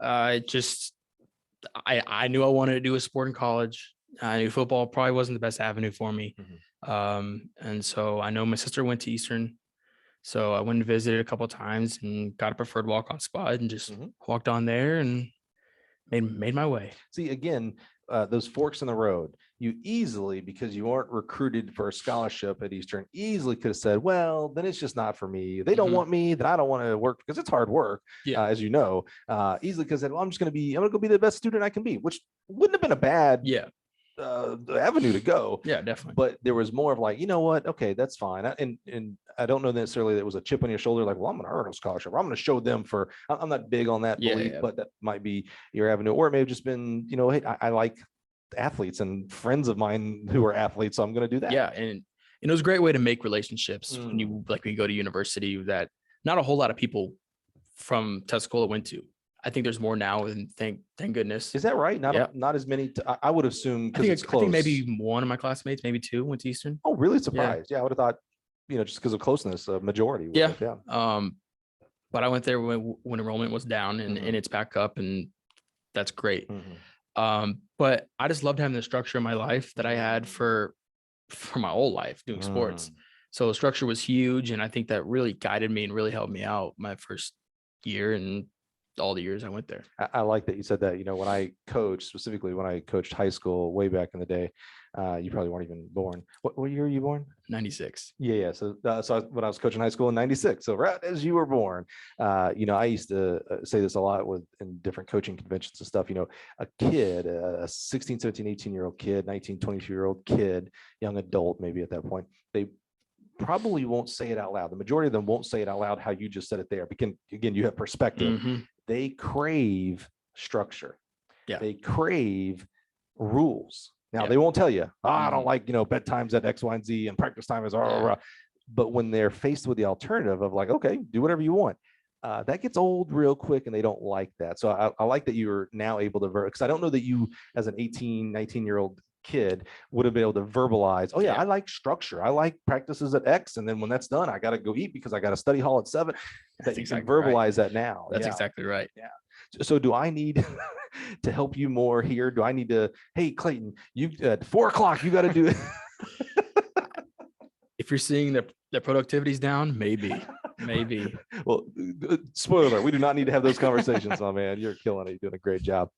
Speaker 2: knew I wanted to do a sport in college. I knew football probably wasn't the best avenue for me. And so I know my sister went to Eastern. So I went and visited a couple of times and got a preferred walk-on spot and just walked on there and made my way.
Speaker 1: See, again, those forks in the road, you easily, because you aren't recruited for a scholarship at Eastern, easily could have said, well, then it's just not for me. They don't want me, then I don't want to work, because it's hard work, as you know. Easily could have said, well, I'm going to go be the best student I can be, which wouldn't have been a bad the avenue to go.
Speaker 2: Yeah, definitely.
Speaker 1: But there was more of like, you know what? Okay, that's fine. And I don't know necessarily that it was a chip on your shoulder, like, well, I'm going to earn a scholarship. I'm going to show them for. I'm not big on that
Speaker 2: Yeah,
Speaker 1: belief,
Speaker 2: yeah.
Speaker 1: but that might be your avenue, or it may have just been, you know, hey, I like athletes and friends of mine who are athletes, so I'm going to do that.
Speaker 2: Yeah, and it was a great way to make relationships when
Speaker 1: Mm.
Speaker 2: you when you go to university that not a whole lot of people from Tuscola went to. I think there's more now, and thank goodness.
Speaker 1: Is that right?
Speaker 2: Yeah.
Speaker 1: Not as many. I would assume
Speaker 2: I
Speaker 1: because
Speaker 2: think
Speaker 1: it's close.
Speaker 2: I think maybe one of my classmates, maybe two, went to Eastern.
Speaker 1: Oh, really surprised. Yeah, I would have thought, you know, just because of closeness, a majority would
Speaker 2: Yeah.
Speaker 1: have, yeah.
Speaker 2: But I went there when enrollment was down, and
Speaker 1: Mhm.
Speaker 2: it's back up, and that's great.
Speaker 1: Mhm.
Speaker 2: But I just loved having the structure in my life that I had for my whole life doing sports.
Speaker 1: Mm.
Speaker 2: So the structure was huge, and I think that really guided me and really helped me out my first year and all the years I went there.
Speaker 1: I like that you said that. You know, when I coached, specifically when I coached high school way back in the day, you probably weren't even born. What year are you born?
Speaker 2: 96.
Speaker 1: Yeah. So when I was coaching high school in 96, so right as you were born, you know, I used to say this a lot in different coaching conventions and stuff. You know, a kid, a 16, 17, 18-year-old kid, 19, 22-year-old kid, young adult, maybe at that point, they probably won't say it out loud. The majority of them won't say it out loud how you just said it there. Because again, you have perspective.
Speaker 2: Mhm.
Speaker 1: They crave structure.
Speaker 2: Yeah.
Speaker 1: They crave rules. Now,
Speaker 2: Yeah.
Speaker 1: they won't tell you, I
Speaker 2: Mhm.
Speaker 1: don't like, you know, bedtime's at X, Y, and Z and practice time is,
Speaker 2: Yeah.
Speaker 1: but when they're faced with the alternative of like, okay, do whatever you want, that gets old real quick and they don't like that. So I like that you're now able to, because I don't know that you as an 18, 19-year-old kid would have been able to verbalize, oh yeah,
Speaker 2: Yeah.
Speaker 1: I like structure. I like practices at X. And then when that's done, I got to go eat because I got a study hall at 7.
Speaker 2: That's
Speaker 1: That you can
Speaker 2: exactly right.
Speaker 1: verbalize that now.
Speaker 2: That's
Speaker 1: Yeah.
Speaker 2: exactly right.
Speaker 1: Yeah. So do I need to help you more here? Do I need to, hey, Clayton, you at 4:00, you got to do it.
Speaker 2: If you're seeing the productivity's down, maybe.
Speaker 1: Well, spoiler alert, we do not need to have those conversations, my man. You're killing it. You're doing a great job.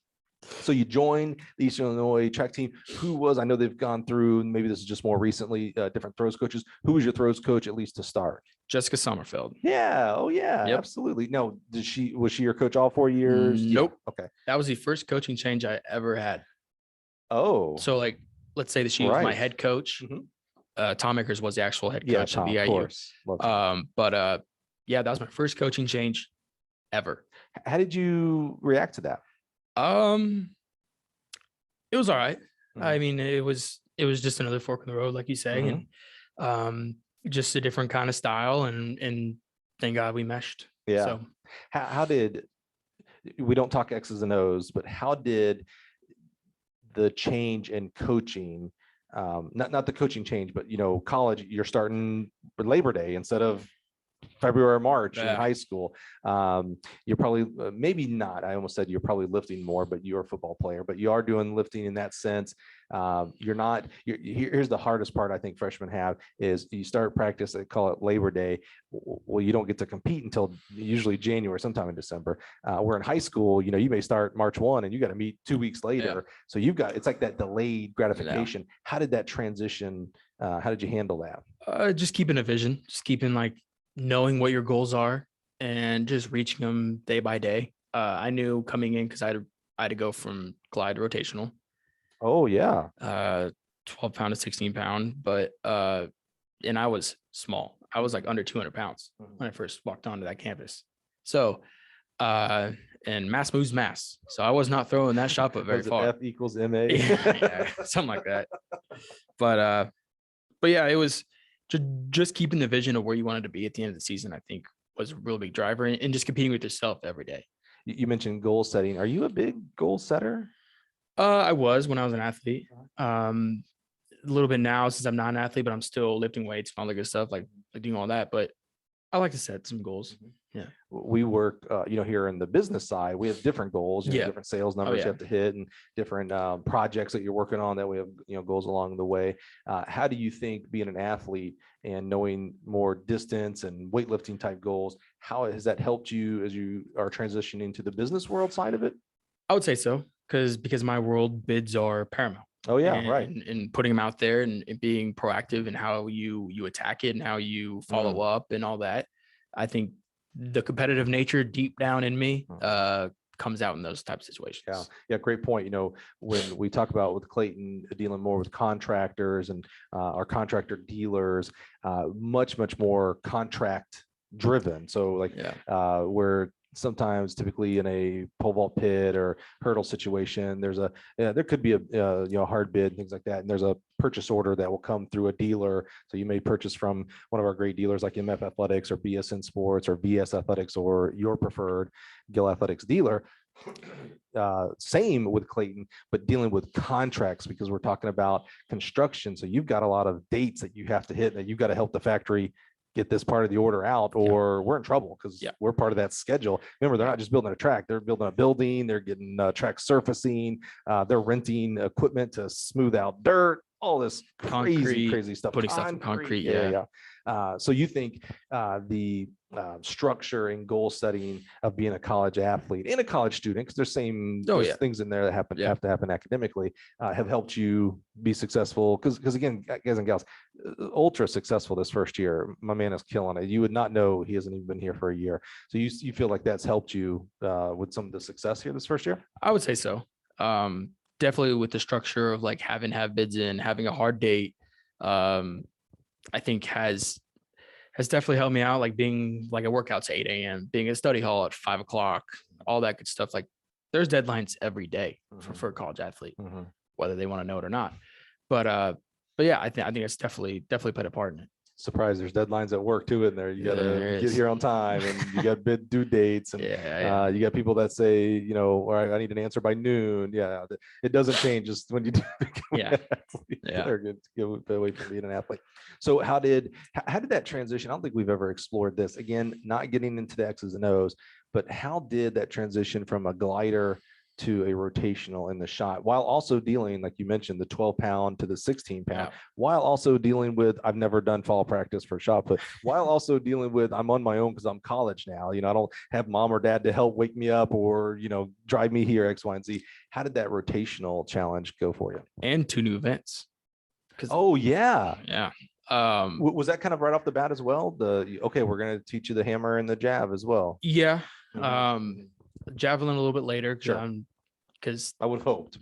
Speaker 1: So you joined the Eastern Illinois track team. I know they've gone through, maybe this is just more recently, different throws coaches. Who was your throws coach, at least to start?
Speaker 2: Jessica Sommerfeld.
Speaker 1: Yeah. Oh yeah,
Speaker 2: Yep.
Speaker 1: absolutely. No, was she your coach all 4 years?
Speaker 2: Nope.
Speaker 1: Yeah. Okay.
Speaker 2: That was the first coaching change I ever had.
Speaker 1: Oh.
Speaker 2: So like, let's say that she was my
Speaker 1: Right.
Speaker 2: head coach.
Speaker 1: Mhm.
Speaker 2: Tom Akers was the actual head
Speaker 1: Yeah,
Speaker 2: coach
Speaker 1: Tom,
Speaker 2: at
Speaker 1: of
Speaker 2: BIU.
Speaker 1: course. Love Tom.
Speaker 2: Yeah, that was my first coaching change ever.
Speaker 1: How did you react to that?
Speaker 2: It was all right.
Speaker 1: Mhm.
Speaker 2: I mean, it was just another fork in the road, like you say,
Speaker 1: Mhm.
Speaker 2: and just a different kind of style, and thank God we meshed.
Speaker 1: Yeah.
Speaker 2: So
Speaker 1: How did, we don't talk X's and O's, but how did the change in coaching, not the coaching change, but you know, college, you're starting for Labor Day instead of February or March in
Speaker 2: Yeah.
Speaker 1: high school. You're probably, maybe not, I almost said you're probably lifting more, but you're a football player, but you are doing lifting in that sense. Here's the hardest part I think freshmen have is you start practice, they call it Labor Day. Well, you don't get to compete until usually January, sometime in December. Where in high school, you know, you may start March 1 and you got to meet 2 weeks later.
Speaker 2: Yeah.
Speaker 1: So it's like that delayed gratification. Yeah. How did that transition? How did you handle that?
Speaker 2: Just keeping a vision, just keeping like knowing what your goals are and just reaching them day by day. I knew coming in because I had to go from glide to rotational.
Speaker 1: Oh yeah.
Speaker 2: 12 pound to 16 pound, but and I was small. I was like under 200 pounds when I first walked onto that campus. So and mass moves mass. So I was not throwing that shot put very far.
Speaker 1: F equals MA.
Speaker 2: Yeah, something like that. But yeah, it was just keeping the vision of where you wanted to be at the end of the season, I think was a real big driver, and just competing with yourself every day.
Speaker 1: You mentioned goal setting. Are you a big goal setter?
Speaker 2: I was when I was an athlete. A little bit now since I'm not an athlete, but I'm still lifting weights and all the good stuff, like doing all that. But I like to set some goals. Yeah.
Speaker 1: We work, here in the business side, we have different goals, different sales numbers you have to hit and different projects that you're working on that we have, goals along the way. How do you think being an athlete and knowing more distance and weightlifting type goals, how has that helped you as you are transitioning to the business world side of it?
Speaker 2: I would say so, because my world bids are paramount.
Speaker 1: Oh yeah, right.
Speaker 2: And putting them out there and being proactive in how you attack it and how you follow up and all that. I think the competitive nature deep down in me comes out in those type of situations.
Speaker 1: Yeah. Yeah. Great point. When we talk about with Clayton dealing more with contractors and our contractor dealers, much more contract driven. So like where sometimes typically in a pole vault pit or hurdle situation, there could be a hard bid, things like that. And there's a purchase order that will come through a dealer. So you may purchase from one of our great dealers like MF Athletics or BSN Sports or VS Athletics or your preferred Gill Athletics dealer. Same with Clayton, but dealing with contracts because we're talking about construction. So you've got a lot of dates that you have to hit, that you've got to help the factory get this part of the order out, or we're in trouble because we're part of that schedule. Remember, they're not just building a track, they're building a building, they're getting track surfacing, they're renting equipment to smooth out dirt, all this crazy stuff.
Speaker 2: Putting stuff in concrete.
Speaker 1: So you think the structure and goal setting of being a college athlete and a college student, because there's things in there that have to happen academically, have helped you be successful? Because again, guys and gals, ultra successful this first year. My man is killing it. You would not know he hasn't even been here for a year. So you feel like that's helped you with some of the success here this first year?
Speaker 2: I would say so. Definitely with the structure of like having to have bids in, having a hard date, I think has definitely helped me out. Like being like a workouts at 8 a.m., being at study hall at 5 o'clock, all that good stuff. Like there's deadlines every day for a college athlete, whether they want to know it or not. But yeah, I think it's definitely played a part in it.
Speaker 1: Surprised there's deadlines at work too in there. You gotta get here on time, and you got bid due dates, and you got people that say, all right, I need an answer by noon. Yeah, it doesn't change just when you do become an athlete. Or get away from being an athlete. So how did that transition? I don't think we've ever explored this. Again, not getting into the X's and O's, but how did that transition from a glider to a rotational in the shot, while also dealing, like you mentioned, the 12-pound to the 16-pound, while also dealing with, I've never done fall practice for shot put, while also dealing with, I'm on my own because I'm college now. I don't have mom or dad to help wake me up or, drive me here, X, Y, and Z. How did that rotational challenge go for you?
Speaker 2: And 2 new events.
Speaker 1: Yeah. Was that kind of right off the bat as well? We're going to teach you the hammer and the jab as well.
Speaker 2: Yeah. Javelin a little bit later because
Speaker 1: I would hope.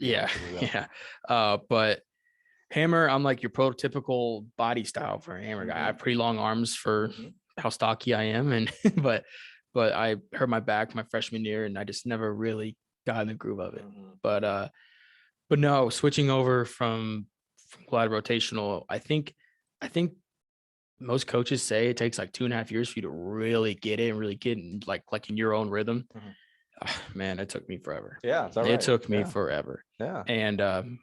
Speaker 2: But hammer, I'm like your prototypical body style for a hammer guy. I have pretty long arms for how stocky I am, and but I hurt my back my freshman year, and I just never really got in the groove of it. But no, switching over from glide rotational, I think most coaches say it takes like 2.5 years for you to really get it and really get in like in your own rhythm. Man, it took me forever.
Speaker 1: Yeah,
Speaker 2: it took me forever.
Speaker 1: Yeah.
Speaker 2: And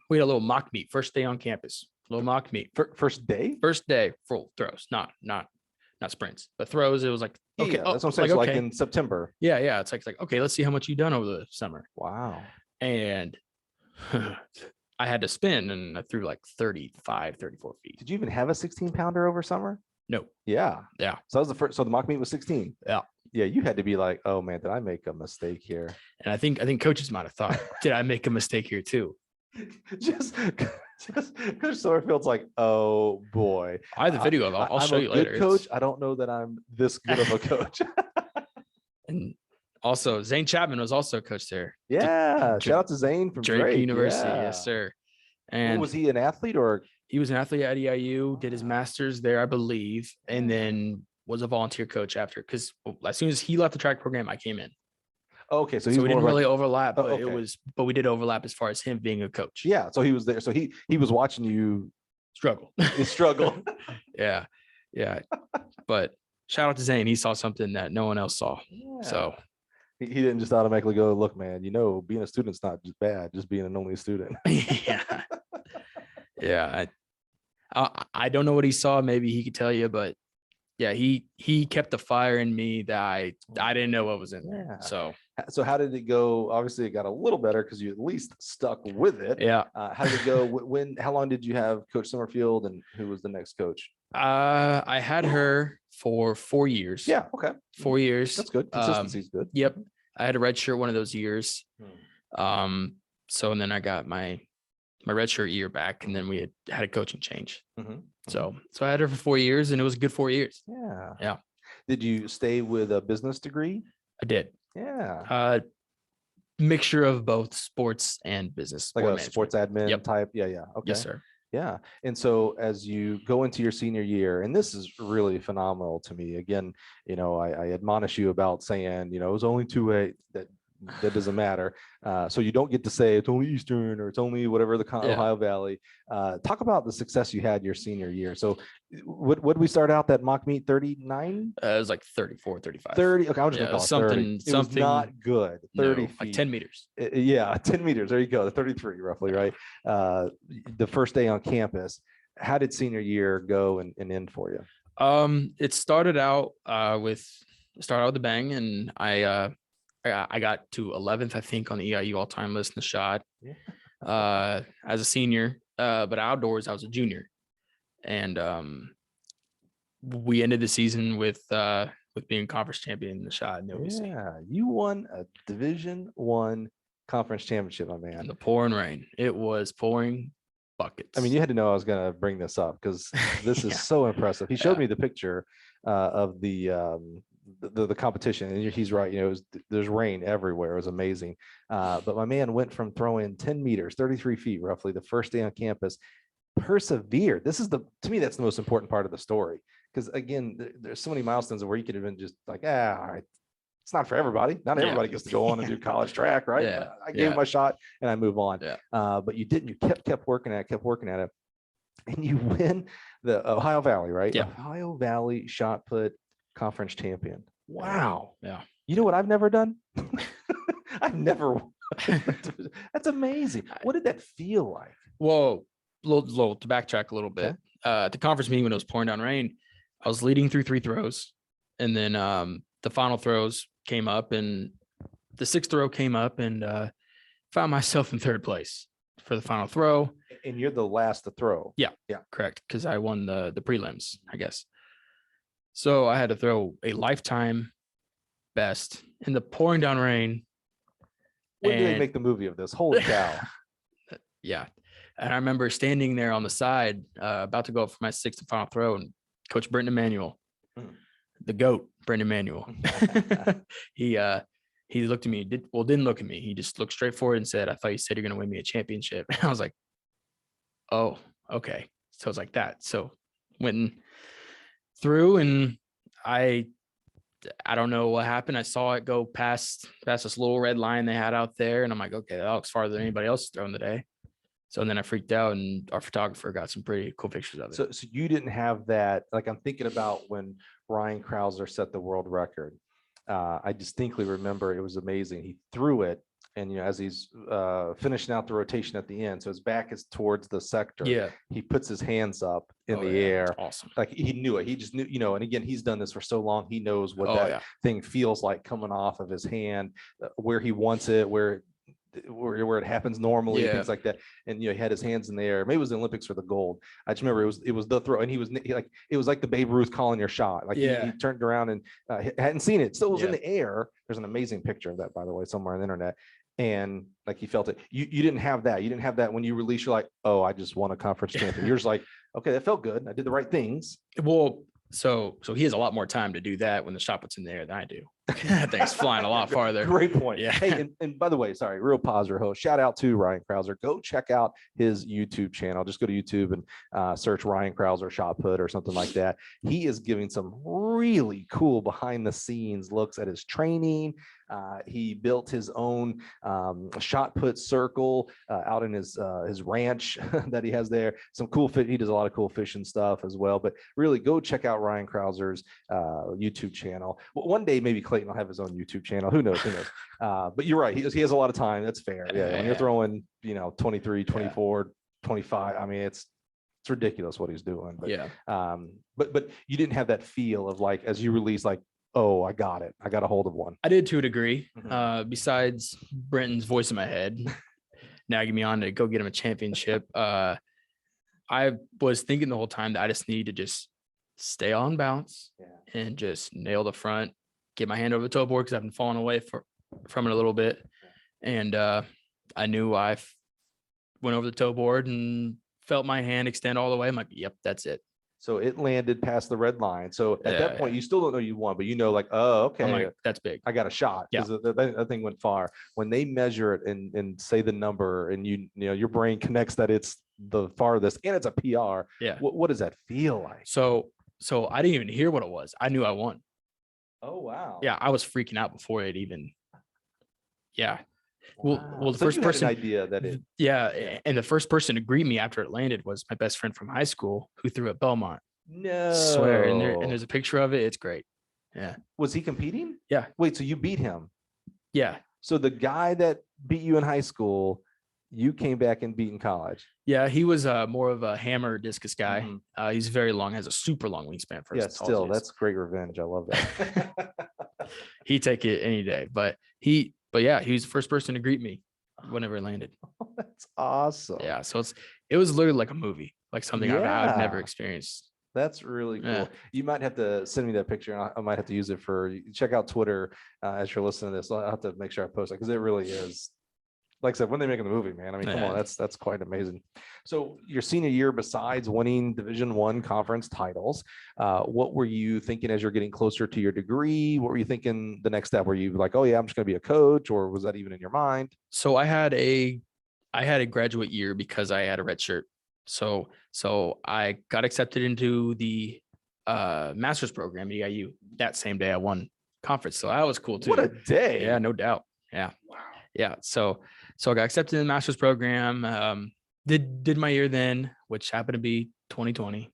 Speaker 2: we had a little mock meet first day on campus. Little mock meet.
Speaker 1: First day?
Speaker 2: First day, full throws, not sprints, but throws. It was like, okay,
Speaker 1: that's what I'm saying. Like in September.
Speaker 2: Yeah. It's like, okay, let's see how much you've done over the summer.
Speaker 1: Wow.
Speaker 2: And I had to spin, and I threw like 34 feet.
Speaker 1: Did you even have a 16-pounder over summer?
Speaker 2: No.
Speaker 1: Yeah. So that was the first. So the mock meet was 16. Yeah, you had to be like, oh man, did I make a mistake here?
Speaker 2: And I think coaches might have thought, did I make a mistake here too?
Speaker 1: just Coach Sorfield's like, oh boy.
Speaker 2: I have the video of it. I'll show you later.
Speaker 1: Good coach. I don't know that I'm this good of a coach.
Speaker 2: And also, Zane Chapman was also a coach there.
Speaker 1: Yeah, shout out to Zane from
Speaker 2: Drake University. Yes, sir. And
Speaker 1: was he an athlete or?
Speaker 2: He was an athlete at EIU, did his master's there, I believe, and then was a volunteer coach after. Because as soon as he left the track program, I came in.
Speaker 1: Okay, so
Speaker 2: we didn't really overlap, but but we did overlap as far as him being a coach.
Speaker 1: Yeah, so he was there. So he was watching you
Speaker 2: struggle. Yeah. But shout out to Zane. He saw something that no one else saw. Yeah. So
Speaker 1: he didn't just automatically go, look, man, being a student's not just bad, just being an only student.
Speaker 2: Yeah. I don't know what he saw. Maybe he could tell you, but yeah, he kept the fire in me that I didn't know what was in there.
Speaker 1: So how did it go? Obviously it got a little better because you at least stuck with it.
Speaker 2: Yeah.
Speaker 1: How did it go? How long did you have Coach Summerfield, and who was the next coach?
Speaker 2: I had her for 4 years.
Speaker 1: Yeah. Okay.
Speaker 2: 4 years.
Speaker 1: That's good. Consistency is good.
Speaker 2: Yep. I had a red shirt one of those years. So, and then I got my redshirt year back, and then we had a coaching change. So I had her for 4 years, and it was a good 4 years.
Speaker 1: Yeah. Did you stay with a business degree?
Speaker 2: I did.
Speaker 1: Yeah.
Speaker 2: mixture of both sports and business.
Speaker 1: Like
Speaker 2: sport
Speaker 1: a
Speaker 2: management.
Speaker 1: sports admin
Speaker 2: Yep.
Speaker 1: type. Yeah. Yeah. Okay.
Speaker 2: Yes, sir.
Speaker 1: Yeah. And so as you go into your senior year, and this is really phenomenal to me, again, I admonish you about saying, it was only 2A, that doesn't matter. So you don't get to say it's only Eastern or it's only whatever the
Speaker 2: Yeah.
Speaker 1: Ohio Valley. Talk about the success you had your senior year. So what did we start out that mock meet 39?
Speaker 2: It was like 34, 35.
Speaker 1: 30. Okay, I was just
Speaker 2: Yeah,
Speaker 1: gonna call it 30. It was
Speaker 2: something
Speaker 1: not good. 30
Speaker 2: no,
Speaker 1: feet.
Speaker 2: like 10 meters.
Speaker 1: Yeah, 10 meters. There you go. 33 roughly, right? The first day on campus. How did senior year go and end for you?
Speaker 2: It started out with a bang, and I got to 11th, I think, on the EIU all-time list in the shot.
Speaker 1: Yeah.
Speaker 2: As a senior, but outdoors I was a junior, and we ended the season with being conference champion in the shot in the OVC.
Speaker 1: Yeah, you won a Division I conference championship, my man.
Speaker 2: In the pouring rain. It was pouring buckets.
Speaker 1: I mean, you had to know I was going to bring this up because this is
Speaker 2: Yeah.
Speaker 1: so impressive. He showed me the picture of the competition, and he's right. There's rain everywhere. It was amazing. But my man went from throwing 10 meters, 33 feet roughly, the first day on campus. Persevered. To me, that's the most important part of the story. Because again, there's so many milestones where you could have been just like, all right, it's not for everybody. Not everybody gets to go on and do college track, right?
Speaker 2: Yeah.
Speaker 1: I gave it my shot and I move on.
Speaker 2: Yeah.
Speaker 1: But you didn't. You kept working at it, and you win the Ohio Valley, right?
Speaker 2: Yeah.
Speaker 1: Ohio Valley shot put conference champion. Wow.
Speaker 2: Yeah.
Speaker 1: You know what I've never done? I've never. That's amazing. What did that feel like?
Speaker 2: Well, little to backtrack a little bit.
Speaker 1: Okay.
Speaker 2: At the conference meeting when it was pouring down rain, I was leading through 3 throws, and then the final throws came up, and the 6th throw came up, and found myself in 3rd place for the final throw.
Speaker 1: And you're the last to throw.
Speaker 2: Yeah, correct, because I won the prelims, I guess. So I had to throw a lifetime best in the pouring down rain.
Speaker 1: When did they make the movie of this? Holy cow!
Speaker 2: Yeah. And I remember standing there on the side, about to go up for my 6th and final throw, and Coach Brenton Emanuel, the GOAT, Brenton Emanuel, he looked at me, didn't look at me. He just looked straight forward and said, "I thought you said you're going to win me a championship." And I was like, "Oh, okay." So it's like that. So went through, and I don't know what happened. I saw it go past this little red line they had out there, and I'm like, okay, that looks farther than anybody else has thrown today. So then I freaked out, and our photographer got some pretty cool pictures of it.
Speaker 1: So you didn't have that. Like, I'm thinking about when Ryan Krauser set the world record. I distinctly remember it was amazing. He threw it, and as he's finishing out the rotation at the end, so his back is towards the sector.
Speaker 2: Yeah,
Speaker 1: he puts his hands up in the air.
Speaker 2: That's awesome.
Speaker 1: Like he knew it. He just knew, and again, he's done this for so long. He knows what thing feels like coming off of his hand, where he wants it, where it happens normally, things like that. And he had his hands in the air. Maybe it was the Olympics for the gold. I just remember it was the throw, and it was like the Babe Ruth calling your shot. Like he turned around and hadn't seen it. Still was in the air. There's an amazing picture of that, by the way, somewhere on the internet. And like he felt it. You didn't have that. You didn't have that when you release. You're like, oh, I just won a conference champion. You're just like, okay, that felt good. I did the right things.
Speaker 2: Well, so he has a lot more time to do that when the shot puts in the air than I do. That thing's flying a lot farther.
Speaker 1: Great point.
Speaker 2: Yeah.
Speaker 1: Hey, and by the way, sorry, real positive host. Shout out to Ryan Krauser. Go check out his YouTube channel. Just go to YouTube and search Ryan Krauser shot put or something like that. He is giving some really cool behind the scenes looks at his training. He built his own shot put circle out in his ranch that he has there. Some cool fit. He does a lot of cool fishing stuff as well. But really, go check out Ryan Krauser's YouTube channel. Well, one day maybe Clayton will have his own YouTube channel. Who knows? But you're right. He has a lot of time. That's fair. Yeah. When you're throwing 23, 24, 25. I mean, it's ridiculous what he's doing. But but you didn't have that feel of like as you release like, oh, I got it. I got a hold of one.
Speaker 2: I did to a degree. Besides Brenton's voice in my head, nagging me on to go get him a championship. I was thinking the whole time that I just need to just stay on bounce and just nail the front, get my hand over the toe board because I've been falling away from it a little bit. And I knew I went over the toe board and felt my hand extend all the way. I'm like, yep, that's it.
Speaker 1: So it landed past the red line. So at
Speaker 2: Yeah,
Speaker 1: that point, you still don't know you won, but you know, like, oh,
Speaker 2: I'm
Speaker 1: okay,
Speaker 2: like, that's big.
Speaker 1: I got a shot
Speaker 2: Yeah.
Speaker 1: because that thing went far. When they measure it and say the number, and you know your brain connects that it's the farthest and it's a PR.
Speaker 2: Yeah.
Speaker 1: What does that feel like?
Speaker 2: So I didn't even hear what it was. I knew I won.
Speaker 1: Oh wow.
Speaker 2: Yeah, I was freaking out before it even. Yeah. Well, the
Speaker 1: So
Speaker 2: first
Speaker 1: you had
Speaker 2: person.
Speaker 1: an idea that it.
Speaker 2: Yeah, and the first person to greet me after it landed was my best friend from high school who threw at Belmont.
Speaker 1: No.
Speaker 2: Swear, and there's a picture of it. It's great. Yeah.
Speaker 1: Was he competing?
Speaker 2: Yeah.
Speaker 1: Wait, so you beat him?
Speaker 2: Yeah.
Speaker 1: So the guy that beat you in high school, you came back and beat in college.
Speaker 2: Yeah, he was more of a hammer discus guy. He's very long, has a super long wingspan for
Speaker 1: Yeah,
Speaker 2: as tall as
Speaker 1: still,
Speaker 2: he is.
Speaker 1: that's great revenge. I love that.
Speaker 2: He'd take it any day. But yeah, he was the first person to greet me whenever it landed.
Speaker 1: That's awesome.
Speaker 2: Yeah, so it was literally like a movie, like something I've never experienced.
Speaker 1: That's really cool.
Speaker 2: Yeah.
Speaker 1: You might have to send me that picture. And I might have to use it for check out Twitter as you're listening to this. I'll have to make sure I post it because it really is. Like I said, when they're making the movie, man, I mean, come on, that's quite amazing. So your senior year, besides winning Division I conference titles, what were you thinking as you're getting closer to your degree? What were you thinking the next step? Were you like, oh yeah, I'm just going to be a coach, or was that even in your mind?
Speaker 2: So I had a graduate year because I had a red shirt. So I got accepted into the master's program at EIU that same day I won conference. So that was cool too.
Speaker 1: What a day.
Speaker 2: Yeah, no doubt. Yeah. Wow. Yeah. So I got accepted in the master's program. Did my year then, which happened to be 2020.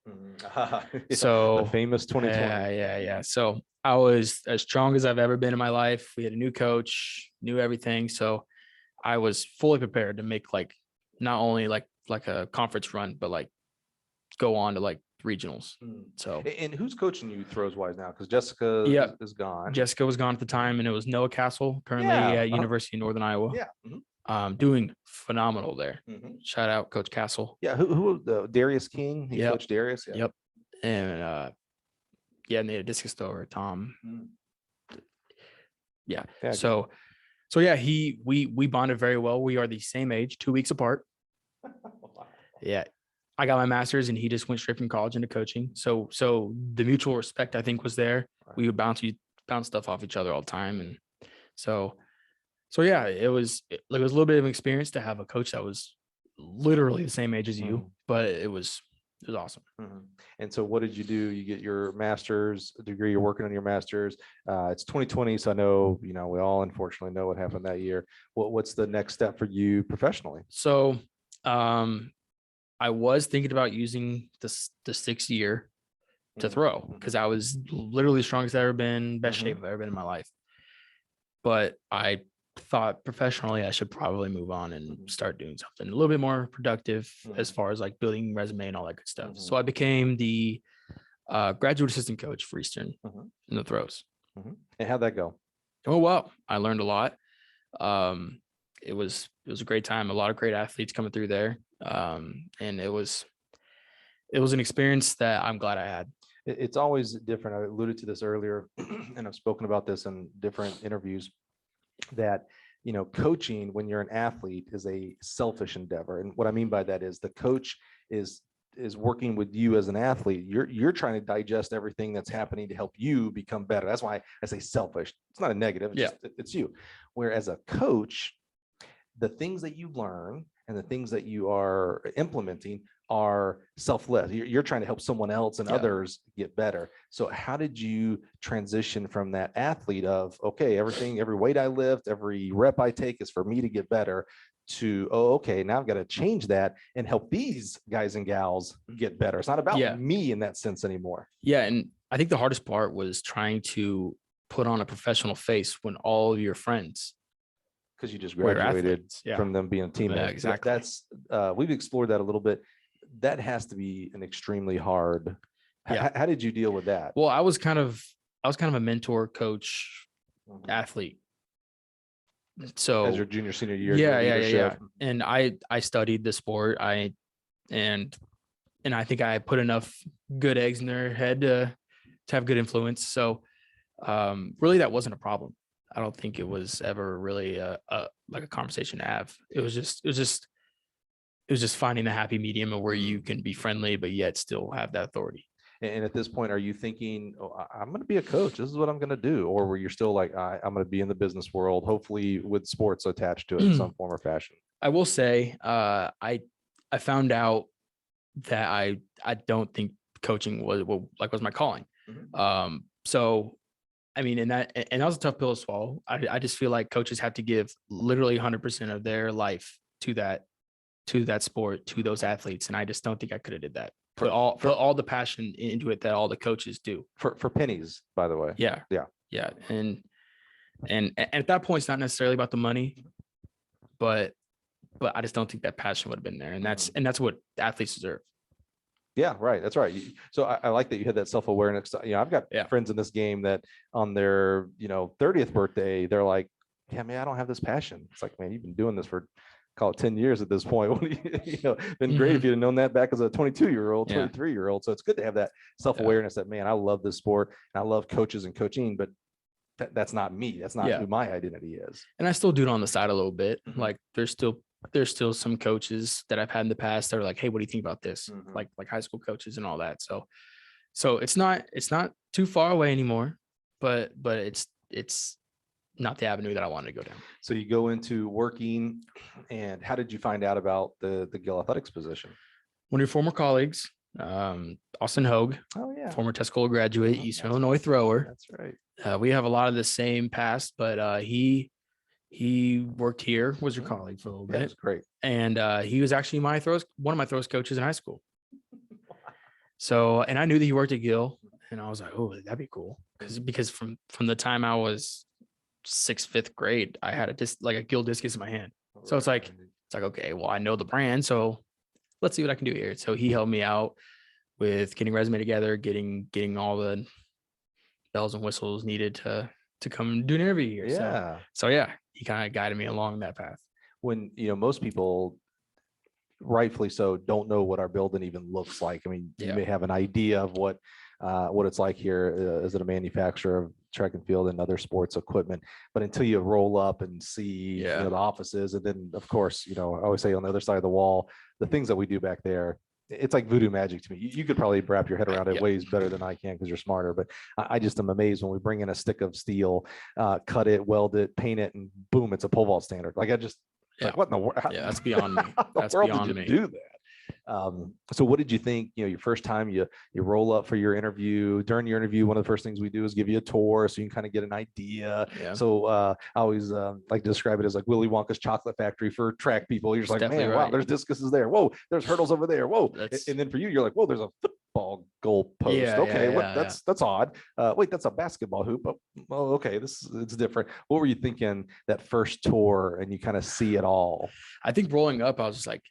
Speaker 2: So
Speaker 1: the famous 2020.
Speaker 2: Yeah. So I was as strong as I've ever been in my life. We had a new coach, knew everything. So I was fully prepared to make like not only like a conference run, but like go on to like regionals. So
Speaker 1: and who's coaching you throws wise now? Because Jessica is gone.
Speaker 2: Jessica was gone at the time, and it was Noah Castle, currently at University of Northern Iowa.
Speaker 1: Yeah.
Speaker 2: Doing phenomenal there. Shout out Coach Castle.
Speaker 1: Yeah, who Darius King? He coached Darius. Yeah.
Speaker 2: Yep. And and they had a discus thrower, Tom. Yeah. So yeah, we bonded very well. We are the same age, 2 weeks apart. Yeah. I got my master's and he just went straight from college into coaching. So the mutual respect, I think, was there. Right. We would bounce stuff off each other all the time. And so yeah, it was a little bit of an experience to have a coach that was literally the same age as you, but it was awesome.
Speaker 1: And so what did you do? You get your master's degree, you're working on your master's. It's 2020. So I know, we all unfortunately know what happened that year. What's the next step for you professionally?
Speaker 2: So, I was thinking about using the 6th year to throw because I was literally the strongest I've ever been, best shape I've ever been in my life. But I thought professionally I should probably move on and start doing something a little bit more productive as far as like building resume and all that good stuff. So I became the graduate assistant coach for Eastern in the throws.
Speaker 1: And how'd that go?
Speaker 2: Oh, well, I learned a lot. It was a great time. A lot of great athletes coming through there. And it was an experience that I'm glad I had.
Speaker 1: It's always different. I alluded to this earlier, and I've spoken about this in different interviews, that, coaching when you're an athlete is a selfish endeavor. And what I mean by that is the coach is working with you as an athlete. You're trying to digest everything that's happening to help you become better. That's why I say selfish. It's not a negative. It's you. Whereas a coach, the things that you learn and the things that you are implementing are selfless. You're trying to help someone else and others get better. So how did you transition from that athlete of, okay, every weight I lift, every rep I take is for me to get better, to, oh, okay, now I've got to change that and help these guys and gals get better. It's not about me in that sense anymore.
Speaker 2: Yeah. And I think the hardest part was trying to put on a professional face when all of your friends,
Speaker 1: because you just graduated from them being a teammate.
Speaker 2: Yeah, exactly.
Speaker 1: That's we've explored that a little bit. That has to be an extremely hard. How did you deal with that?
Speaker 2: Well, I was kind of a mentor, coach, athlete. So
Speaker 1: as your junior, senior year.
Speaker 2: Yeah. And I studied the sport. And I think I put enough good eggs in their head to have good influence. So really that wasn't a problem. I don't think it was ever really like a conversation to have. It was just finding the happy medium of where you can be friendly, but yet still have that authority.
Speaker 1: And at this point, are you thinking, oh, I'm going to be a coach, this is what I'm going to do? Or were you still like, I'm going to be in the business world, hopefully with sports attached to it in some form or fashion?
Speaker 2: I will say, I found out that I don't think coaching was my calling. So I mean, and that was a tough pill to swallow. I just feel like coaches have to give literally 100% of their life to that sport, to those athletes, and I just don't think I could have did that. Put all the passion into it that all the coaches do
Speaker 1: for pennies, by the way.
Speaker 2: Yeah. And at that point, it's not necessarily about the money, but I just don't think that passion would have been there, and that's what athletes deserve.
Speaker 1: Yeah, right. That's right. So I like that you had that self-awareness. I've got friends in this game that on their 30th birthday, they're like, yeah, man, I don't have this passion. It's like, man, you've been doing this for call it 10 years at this point. Been great if you'd have known that back as a 22-year-old, 23-year-old. So it's good to have that self-awareness that, man, I love this sport and I love coaches and coaching, but that's not me. That's not who my identity is. And
Speaker 2: I still do it on the side a little bit. Like there's still some coaches that I've had in the past that are like, hey, what do you think about this? Like high school coaches and all that. So it's not too far away anymore, but it's not the avenue that I wanted to go down.
Speaker 1: So you go into working, and how did you find out about the Gill athletics position?
Speaker 2: One of your former colleagues, Austin Hogue, former Tuscola graduate, Eastern Illinois thrower.
Speaker 1: That's right.
Speaker 2: We have a lot of the same past, but he worked here, was your colleague for a little bit.
Speaker 1: That's great.
Speaker 2: And he was actually one of my throws coaches in high school. So, and I knew that he worked at Gill, and I was like, oh, that'd be cool. Because from the time I was 6th, 5th grade, I had a Gill discus in my hand. So it's like, okay, well, I know the brand, so let's see what I can do here. So he helped me out with getting resume together, getting all the bells and whistles needed to come do an interview here.
Speaker 1: Yeah.
Speaker 2: So he kind of guided me along that path.
Speaker 1: When, most people, rightfully so, don't know what our building even looks like. I mean, you may have an idea of what it's like here. Is it a manufacturer of track and field and other sports equipment? But until you roll up and see the offices, and then of course, I always say on the other side of the wall, the things that we do back there, it's like voodoo magic to me. You could probably wrap your head around it ways better than I can because you're smarter. But I just am amazed when we bring in a stick of steel, cut it, weld it, paint it, and boom, it's a pole vault standard. Like I just like, what in the world?
Speaker 2: That's beyond me.
Speaker 1: That's beyond me. Do that. So what did you think, your first time you roll up for your interview? During your interview, one of the first things we do is give you a tour so you can kind of get an idea. So I always like to describe it as like Willy Wonka's chocolate factory for track people. You're just like, man, wow, there's discuses there. Whoa, there's hurdles over there. Whoa. And then for you, you're like, whoa, there's a football goal post. That's odd. Wait, that's a basketball hoop. Oh, okay, it's different. What were you thinking that first tour and you kind of see it all?
Speaker 2: I think rolling up, I was just like,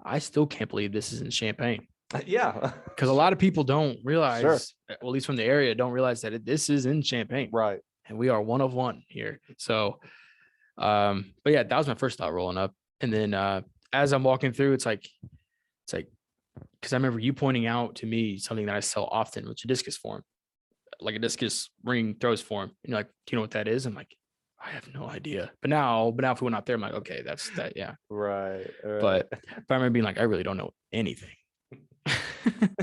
Speaker 2: I still can't believe this is in Champaign.
Speaker 1: Yeah.
Speaker 2: Because a lot of people don't realize, well, at least from the area, don't realize that this is in Champaign.
Speaker 1: Right.
Speaker 2: And we are one of one here. So, but yeah, that was my first thought rolling up. And then as I'm walking through, it's like, because I remember you pointing out to me something that I sell often, which is a discus form, like a discus ring throws form. And you're like, do you know what that is? I'm like, I have no idea. But now if we went out there, I'm like, okay, that's that. Yeah.
Speaker 1: Right.
Speaker 2: But I remember being like, I really don't know anything.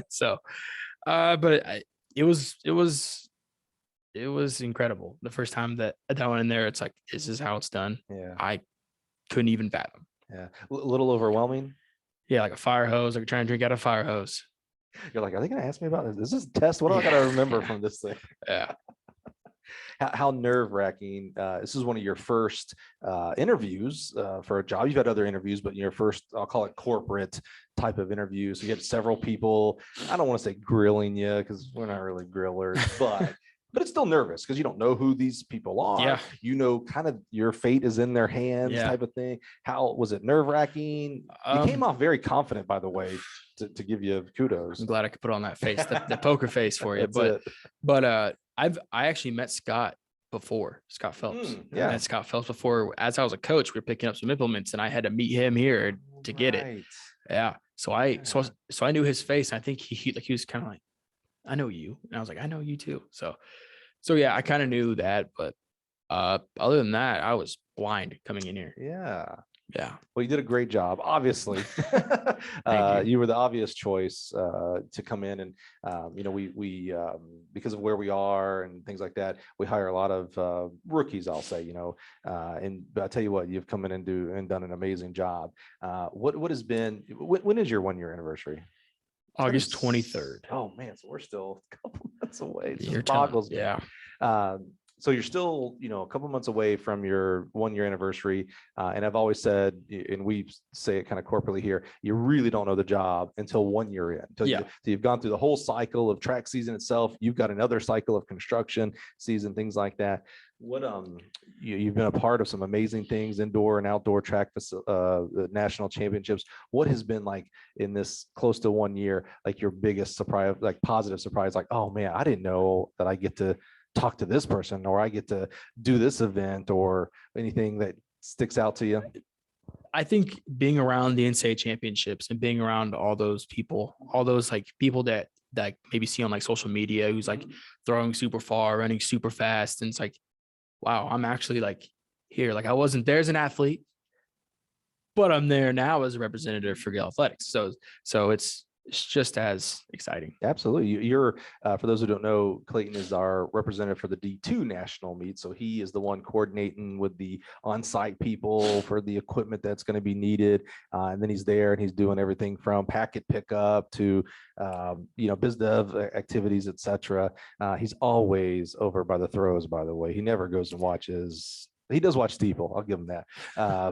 Speaker 2: So, but it was incredible. The first time that I went in there, it's like, this is how it's done.
Speaker 1: Yeah.
Speaker 2: I couldn't even fathom.
Speaker 1: Yeah. A little overwhelming.
Speaker 2: Yeah. Like a fire hose, like trying to drink out of a fire hose.
Speaker 1: You're like, are they going to ask me about this? This is a test. What do I got to remember from this thing?
Speaker 2: Yeah.
Speaker 1: How nerve-wracking. This is one of your first interviews for a job. You've had other interviews, but your first, I'll call it corporate type of interview. So you get several people. I don't want to say grilling you because we're not really grillers, but it's still nervous because you don't know who these people are. Yeah. Kind of your fate is in their hands type of thing. How was it nerve-wracking? You came off very confident, by the way, to give you kudos.
Speaker 2: I'm glad I could put on that face, the poker face for you. But I actually met Scott before, Scott Phelps. I met Scott Phelps before. As I was a coach, we were picking up some implements and I had to meet him here to get it. Yeah. So I knew his face. I think he was kind of like, I know you. And I was like, I know you too. So yeah, I kind of knew that, but other than that, I was blind coming in here.
Speaker 1: Yeah.
Speaker 2: Yeah.
Speaker 1: Well, you did a great job, obviously.
Speaker 2: Thank you.
Speaker 1: You were the obvious choice to come in, and we because of where we are and things like that, we hire a lot of rookies, I'll say, and but I'll tell you what, you've come in and done an amazing job. What has been, when is your 1 year anniversary?
Speaker 2: August 23rd.
Speaker 1: Oh man, so we're still a couple months away. It
Speaker 2: You're
Speaker 1: just
Speaker 2: telling,
Speaker 1: boggles me.
Speaker 2: yeah.
Speaker 1: So you're still, a couple months away from your 1 year anniversary. And I've always said, and we say it kind of corporately here, you really don't know the job until 1 year in, until you've gone through the whole cycle of track season itself. You've got another cycle of construction season, things like that. What you've been a part of some amazing things, indoor and outdoor track national championships. What has been like in this close to 1 year, like your biggest surprise, like positive surprise, like, oh man, I didn't know that I get to talk to this person, or I get to do this event, or anything that sticks out to you?
Speaker 2: I think being around the NCAA championships and being around all those people, all those like people that maybe see on like social media, who's like throwing super far, running super fast. And it's like, wow, I'm actually like here. Like I wasn't there as an athlete, but I'm there now as a representative for Gill Athletics. So it's just as exciting.
Speaker 1: Absolutely. You're for those who don't know, Clayton is our representative for the D2 national meet. So he is the one coordinating with the on-site people for the equipment that's going to be needed. And then he's there and he's doing everything from packet pickup to, biz dev activities, etc. He's always over by the throws, by the way. He never goes and watches. He does watch Steeple, I'll give him that.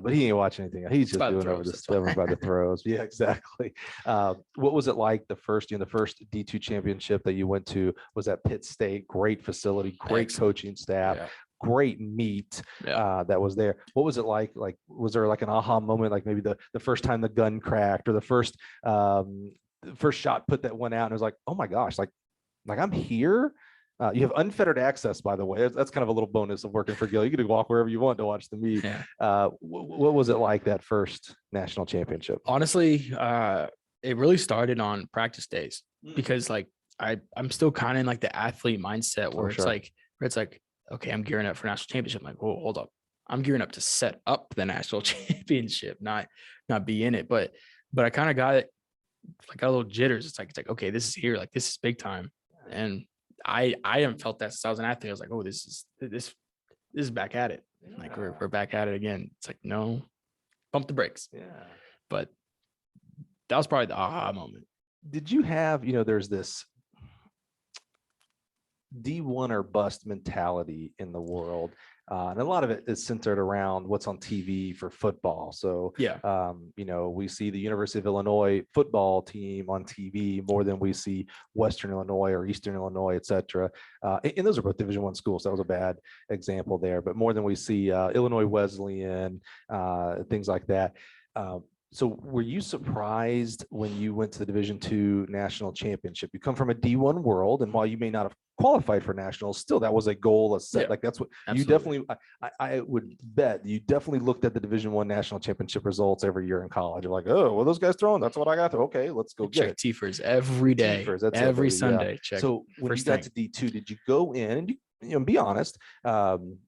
Speaker 1: But he ain't watching anything. He's just doing over the throws. Yeah, exactly. What was it like the first D2 championship that you went to? Was at Pitt State? Great facility, great coaching staff. Yeah. Great meet that was there. What was it like? Like, was there like an aha moment? Like maybe the first time the gun cracked, or the first shot put that went out, and it was like, oh my gosh, like I'm here. You have unfettered access, by the way. That's kind of a little bonus of working for Gill. You get to walk wherever you want to watch the meet. Yeah. What was it like that first national championship?
Speaker 2: Honestly, it really started on practice days, because like I'm still kind of in like the athlete mindset where it's like, okay, I'm gearing up for national championship. I'm like, oh, hold up. I'm gearing up to set up the national championship, not be in it. But I kind of got a little jitters. It's like, okay, this is here. Like, this is big time. And I haven't felt that since I was an athlete. I was like, oh, this is back at it. Yeah. Like we're back at it again. It's like, no, pump the brakes. Yeah. But that was probably the aha moment.
Speaker 1: Did you have, there's this D1 or bust mentality in the world. And a lot of it is centered around what's on TV for football. So, we see the University of Illinois football team on TV more than we see Western Illinois or Eastern Illinois, et cetera. And those are both Division I schools. So that was a bad example there, but more than we see Illinois Wesleyan, things like that. So were you surprised when you went to the Division II national championship? You come from a D1 world, and while you may not have qualified for nationals, still that was a goal, a set. Like that's what you definitely, I would bet you definitely looked at the Division I national championship results every year in college. You're like, oh, well, those guys throwing, that's what I got. Okay, let's go get it.
Speaker 2: Check every day, every Sunday. Check.
Speaker 1: So when you got to D2, did you go in and be honest,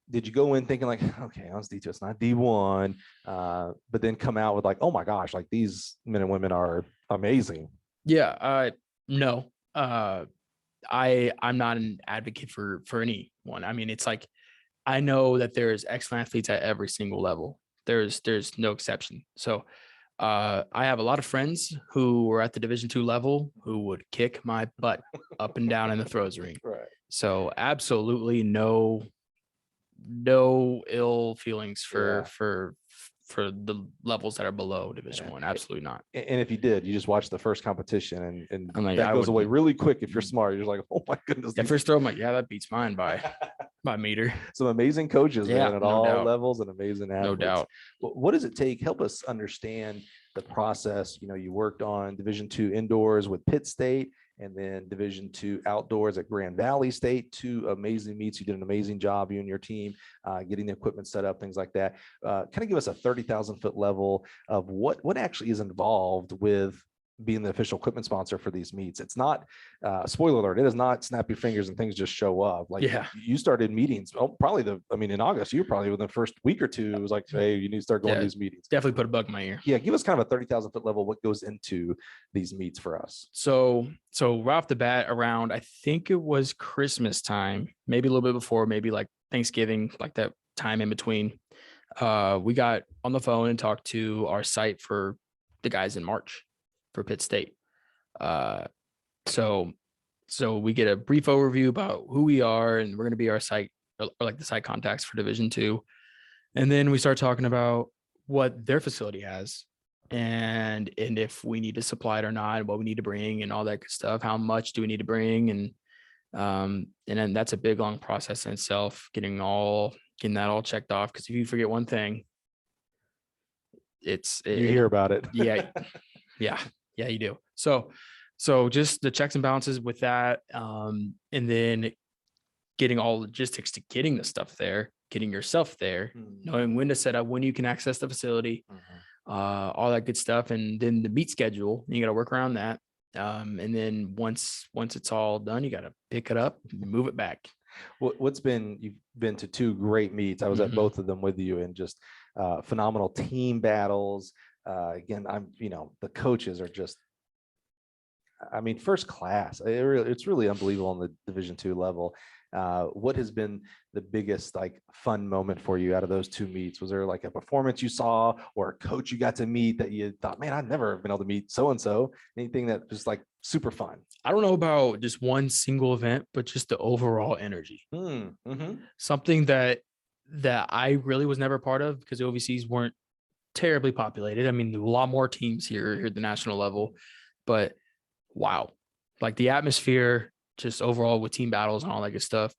Speaker 1: did you go in thinking like, okay, I was D2, it's not D1, but then come out with like, oh my gosh, like these men and women are amazing?
Speaker 2: Yeah, no, I'm not an advocate for anyone. I mean, it's like, I know that there's excellent athletes at every single level. There's no exception. So I have a lot of friends who were at the Division II level who would kick my butt up and down in the throws ring. Right. So absolutely no ill feelings for the levels that are below Division I. Absolutely not.
Speaker 1: And if you did, you just watch the first competition and like, that goes away really quick. If you're smart, you're just like, oh my goodness.
Speaker 2: That first throw, I'm like, yeah, that beats mine by meter.
Speaker 1: Some amazing coaches, man, at all levels, and amazing athletes.
Speaker 2: No doubt.
Speaker 1: What does it take? Help us understand the process. You worked on Division II indoors with Pitt State, and then Division II outdoors at Grand Valley State. Two amazing meets. You did an amazing job, you and your team, getting the equipment set up, things like that. Kind of give us a 30,000 foot level of what actually is involved with being the official equipment sponsor for these meets. It's not, spoiler alert, it is not snap your fingers and things just show up. Like you started meetings, probably in August, you probably within the first week or two, it was like, hey, you need to start going to these meetings.
Speaker 2: Definitely put a bug in my ear.
Speaker 1: Yeah. Give us kind of a 30,000 foot level, what goes into these meets for us.
Speaker 2: So right off the bat, around, I think it was Christmas time, maybe a little bit before, maybe like Thanksgiving, like that time in between, we got on the phone and talked to our site for the guys in March for Pitt State. So we get a brief overview about who we are, and we're going to be our site, or like the site contacts for Division II. And then we start talking about what their facility has, and if we need to supply it or not, what we need to bring and all that good stuff. How much do we need to bring? And then that's a big, long process in itself, getting that all checked off. Because if you forget one thing, you
Speaker 1: hear about it.
Speaker 2: Yeah, you do. So just the checks and balances with that, and then getting all logistics to getting the stuff there, getting yourself there, knowing when to set up, when you can access the facility, all that good stuff. And then the meet schedule, you got to work around that. And then once it's all done, you got to pick it up and move it back.
Speaker 1: You've been to 2 great meets. I was at both of them with you, and just phenomenal team battles. Again, the coaches are just, first class. It's really unbelievable on the Division II level. What has been the biggest fun moment for you out of those 2 meets? Was there like a performance you saw or a coach you got to meet that you thought, man, I've never been able to meet so-and-so? Anything that was super fun?
Speaker 2: I don't know about just one single event, but just the overall energy. Something that I really was never part of, because the OVCs weren't terribly populated. A lot more teams here at the national level, but wow, like the atmosphere just overall with team battles and all that good stuff,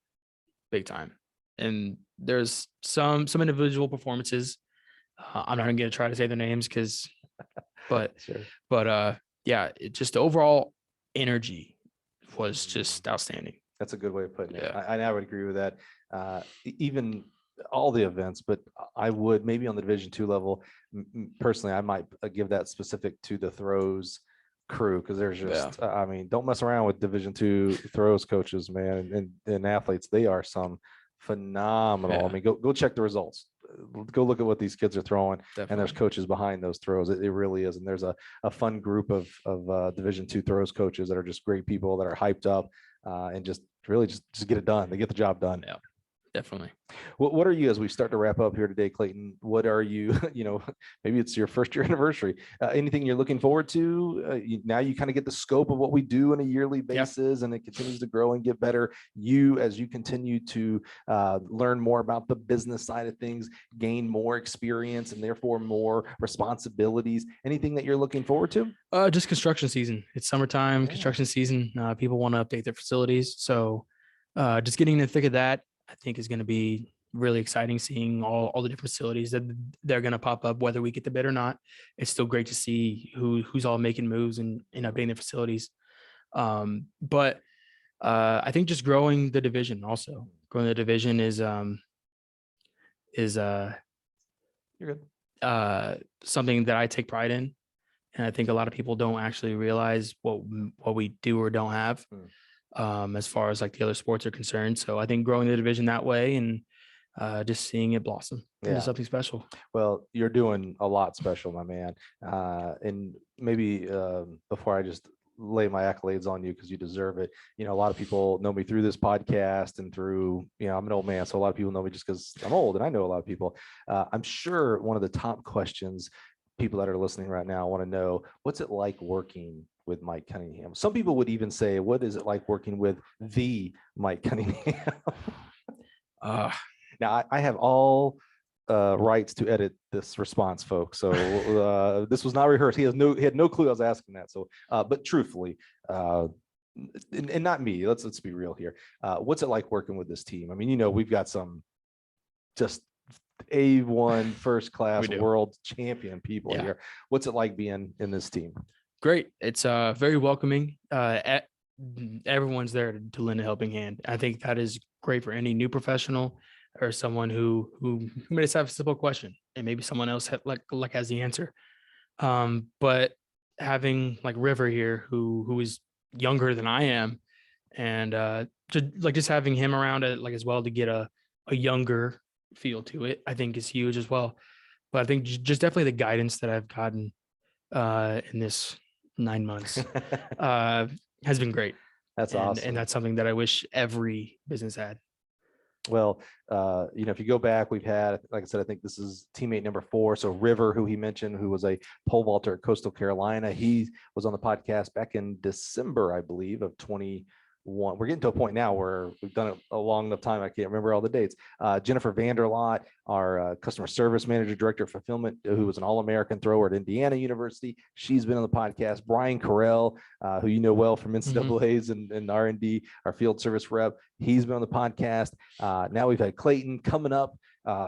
Speaker 2: big time. And there's some individual performances. I'm not going to try to say their names but yeah, just the overall energy was just outstanding.
Speaker 1: That's a good way of putting it. I would agree with that. Even all the events, but I would maybe on the Division II level, personally, I might give that specific to the throws crew, because there's just don't mess around with Division II throws coaches, man, and athletes. They are some phenomenal. Go check the results. Go look at what these kids are throwing. Definitely. And there's coaches behind those throws. It really is. And there's a fun group of Division II throws coaches that are just great people that are hyped up and just really just get it done. They get the job done.
Speaker 2: Yeah. Definitely.
Speaker 1: What are you, as we start to wrap up here today, Clayton? What are you, maybe it's your first year anniversary, anything you're looking forward to? Now you kind of get the scope of what we do on a yearly basis, and it continues to grow and get better. As you continue to learn more about the business side of things, gain more experience and therefore more responsibilities, anything that you're looking forward to?
Speaker 2: Just construction season. It's summertime, construction season. People want to update their facilities. So just getting in the thick of that, I think, is going to be really exciting, seeing all the different facilities that they're going to pop up, whether we get the bid or not. It's still great to see who's all making moves and updating their facilities. But I think just growing the division also. Growing the division is you're good. Something that I take pride in. And I think a lot of people don't actually realize what we do or don't have. As far as the other sports are concerned. So I think growing the division that way and just seeing it blossom into something special.
Speaker 1: Well, you're doing a lot special, my man. And maybe before I just lay my accolades on you, because you deserve it. A lot of people know me through this podcast and through, I'm an old man. So a lot of people know me just because I'm old, and I know a lot of people. I'm sure one of the top questions people that are listening right now want to know, what's it like working with Mike Cunningham? Some people would even say, what is it like working with the Mike Cunningham? Now, I have all rights to edit this response, folks. So this was not rehearsed. He had no clue I was asking that. So, but truthfully, and not me, let's be real here. What's it like working with this team? We've got some just A1 first class world champion people here. What's it like being in this team?
Speaker 2: Great. It's very welcoming. Everyone's there to lend a helping hand. I think that is great for any new professional or someone who may just have a simple question and maybe someone else has the answer. But having like River here, who is younger than I am, and just having him around it like as well to get a younger feel to it, I think is huge as well. But I think just definitely the guidance that I've gotten in this 9 months has been great.
Speaker 1: That's
Speaker 2: And
Speaker 1: awesome.
Speaker 2: and that's something that I wish every business had.
Speaker 1: Well, if you go back, we've had, like I said, I think this is teammate number 4. So River, who he mentioned, who was a pole vaulter at Coastal Carolina, he was on the podcast back in December, I believe, of 21. We're getting to a point now where we've done it a long enough time. I can't remember all the dates. Jennifer Vanderlot, our customer service manager, director of fulfillment, who was an All-American thrower at Indiana University. She's been on the podcast. Brian Carell, who you know well from NCAAs and R&D, our field service rep. He's been on the podcast. Now we've had Clayton coming up.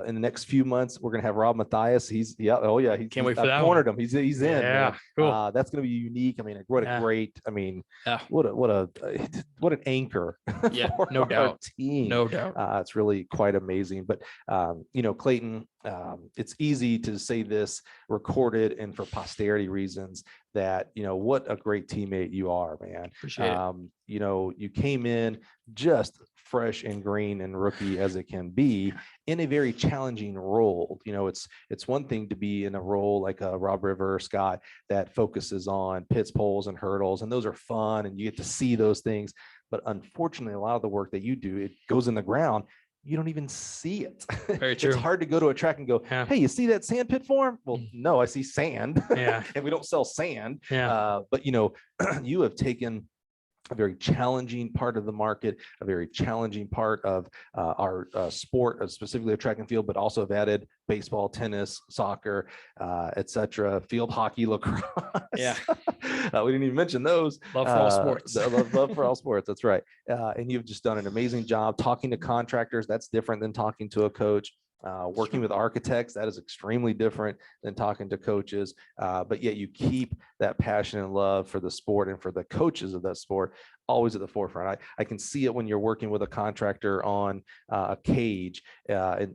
Speaker 1: In the next few months, we're gonna have Rob Matthias. He
Speaker 2: Can't wait for that
Speaker 1: cornered
Speaker 2: one.
Speaker 1: him. He's in.
Speaker 2: Yeah, cool.
Speaker 1: That's gonna be unique. I mean, what a great. I mean, what an anchor.
Speaker 2: Yeah,
Speaker 1: for
Speaker 2: no
Speaker 1: our
Speaker 2: doubt.
Speaker 1: team.
Speaker 2: No doubt.
Speaker 1: It's really quite amazing. But Clayton, it's easy to say this recorded and for posterity reasons that what a great teammate you are, man.
Speaker 2: Appreciate it.
Speaker 1: You came in just fresh and green and rookie as it can be in a very challenging role. It's one thing to be in a role like a Rob River or Scott that focuses on pits, poles, and hurdles, and those are fun and you get to see those things. But unfortunately, a lot of the work that you do, it goes in the ground. You don't even see it.
Speaker 2: Very true.
Speaker 1: It's hard to go to a track and go, hey, you see that sand pit form? Well, no, I see sand.
Speaker 2: Yeah.
Speaker 1: And we don't sell sand.
Speaker 2: Yeah.
Speaker 1: But you have taken a very challenging part of the market, a very challenging part of our sport, specifically of track and field, but also have added baseball, tennis, soccer, etc., field hockey, lacrosse.
Speaker 2: Yeah.
Speaker 1: We didn't even mention those.
Speaker 2: Love for all sports.
Speaker 1: Love for all sports. That's right. And you've just done an amazing job talking to contractors. That's different than talking to a coach. Working with architects, that is extremely different than talking to coaches, but yet you keep that passion and love for the sport and for the coaches of that sport always at the forefront. I can see it when you're working with a contractor on a cage,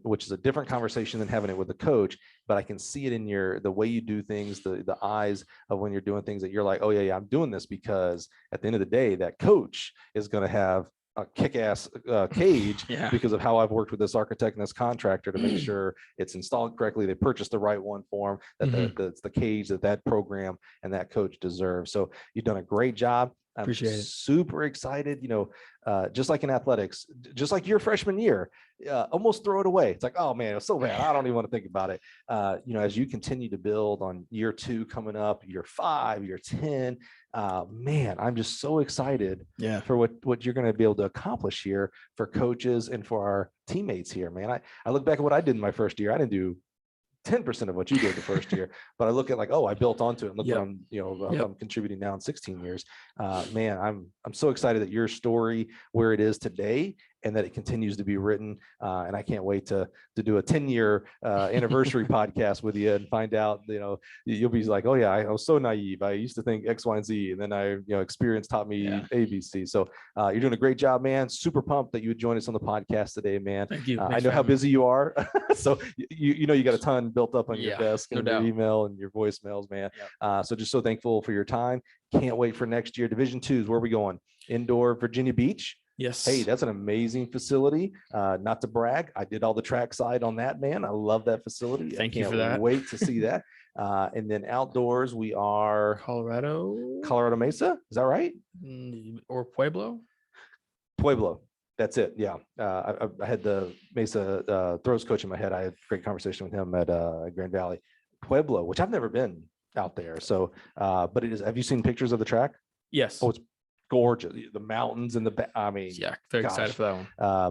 Speaker 1: which is a different conversation than having it with a coach, but I can see it in the way you do things, the eyes of when you're doing things that you're like, oh yeah, I'm doing this because at the end of the day, that coach is going to have a kick-ass cage because of how I've worked with this architect and this contractor to make sure it's installed correctly. They purchased the right one for them, that it's the cage that program and that coach deserves. So you've done a great job. I'm
Speaker 2: Appreciate it.
Speaker 1: Super excited, just like in athletics, just like your freshman year, almost throw it away. It's like, oh man, it's so bad. I don't even want to think about it. As you continue to build on year 2 coming up, year 5, year 10, man, I'm just so excited for what you're going to be able to accomplish here for coaches and for our teammates here, man. I look back at what I did in my first year. I didn't do 10% of what you did the first year, but I look at like, oh, I built onto it. And look what I'm contributing now in 16 years. Man, I'm so excited that your story, where it is today, and that it continues to be written. And I can't wait to do a 10-year anniversary podcast with you and find out, you'll be like, oh yeah, I was so naive. I used to think X, Y, and Z. And then experience taught me ABC. So you're doing a great job, man. Super pumped that you would join us on the podcast today, man.
Speaker 2: Thank you.
Speaker 1: I know how busy you are. So you got a ton built up on your desk and your email and your voicemails, man. So just so thankful for your time. Can't wait for next year. Division 2s, where are we going? Indoor Virginia Beach.
Speaker 2: Yes.
Speaker 1: Hey, that's an amazing facility. Not to brag, I did all the track side on that, man. I love that facility.
Speaker 2: Thank you for that.
Speaker 1: Wait to see that. And then outdoors, we are Colorado Mesa. Is that right?
Speaker 2: Or Pueblo.
Speaker 1: That's it. Yeah. I had the Mesa throws coach in my head. I had a great conversation with him at Grand Valley. Pueblo, which I've never been out there. So, but it is. Have you seen pictures of the track?
Speaker 2: Yes.
Speaker 1: Oh, it's gorgeous. The mountains and
Speaker 2: very excited for that one.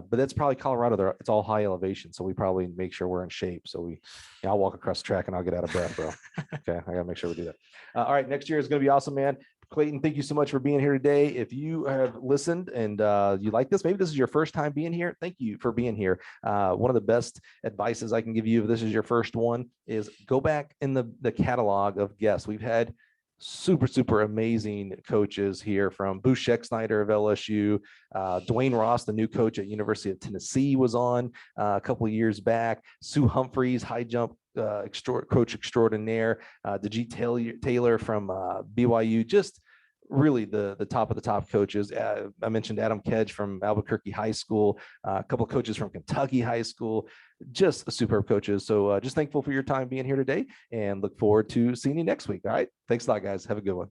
Speaker 1: But that's probably Colorado. There, it's all high elevation, so we probably make sure we're in shape. So I'll walk across the track and I'll get out of breath, bro. Okay, I gotta make sure we do that. All right, next year is gonna be awesome, man. Clayton, thank you so much for being here today. If you have listened and you like this, maybe this is your first time being here. Thank you for being here. One of the best advices I can give you if this is your first one is go back in the catalog of guests. We've had super amazing coaches here, from Bruce Schexnayder of LSU, Dwayne Ross, the new coach at University of Tennessee, was on a couple of years back. Sue Humphreys, high jump coach extraordinaire, DeG Taylor from BYU, just really the top of the top coaches. I mentioned Adam Kedge from Albuquerque High School, a couple of coaches from Kentucky High School, just superb coaches. So just thankful for your time being here today and look forward to seeing you next week. All right. Thanks a lot, guys. Have a good one.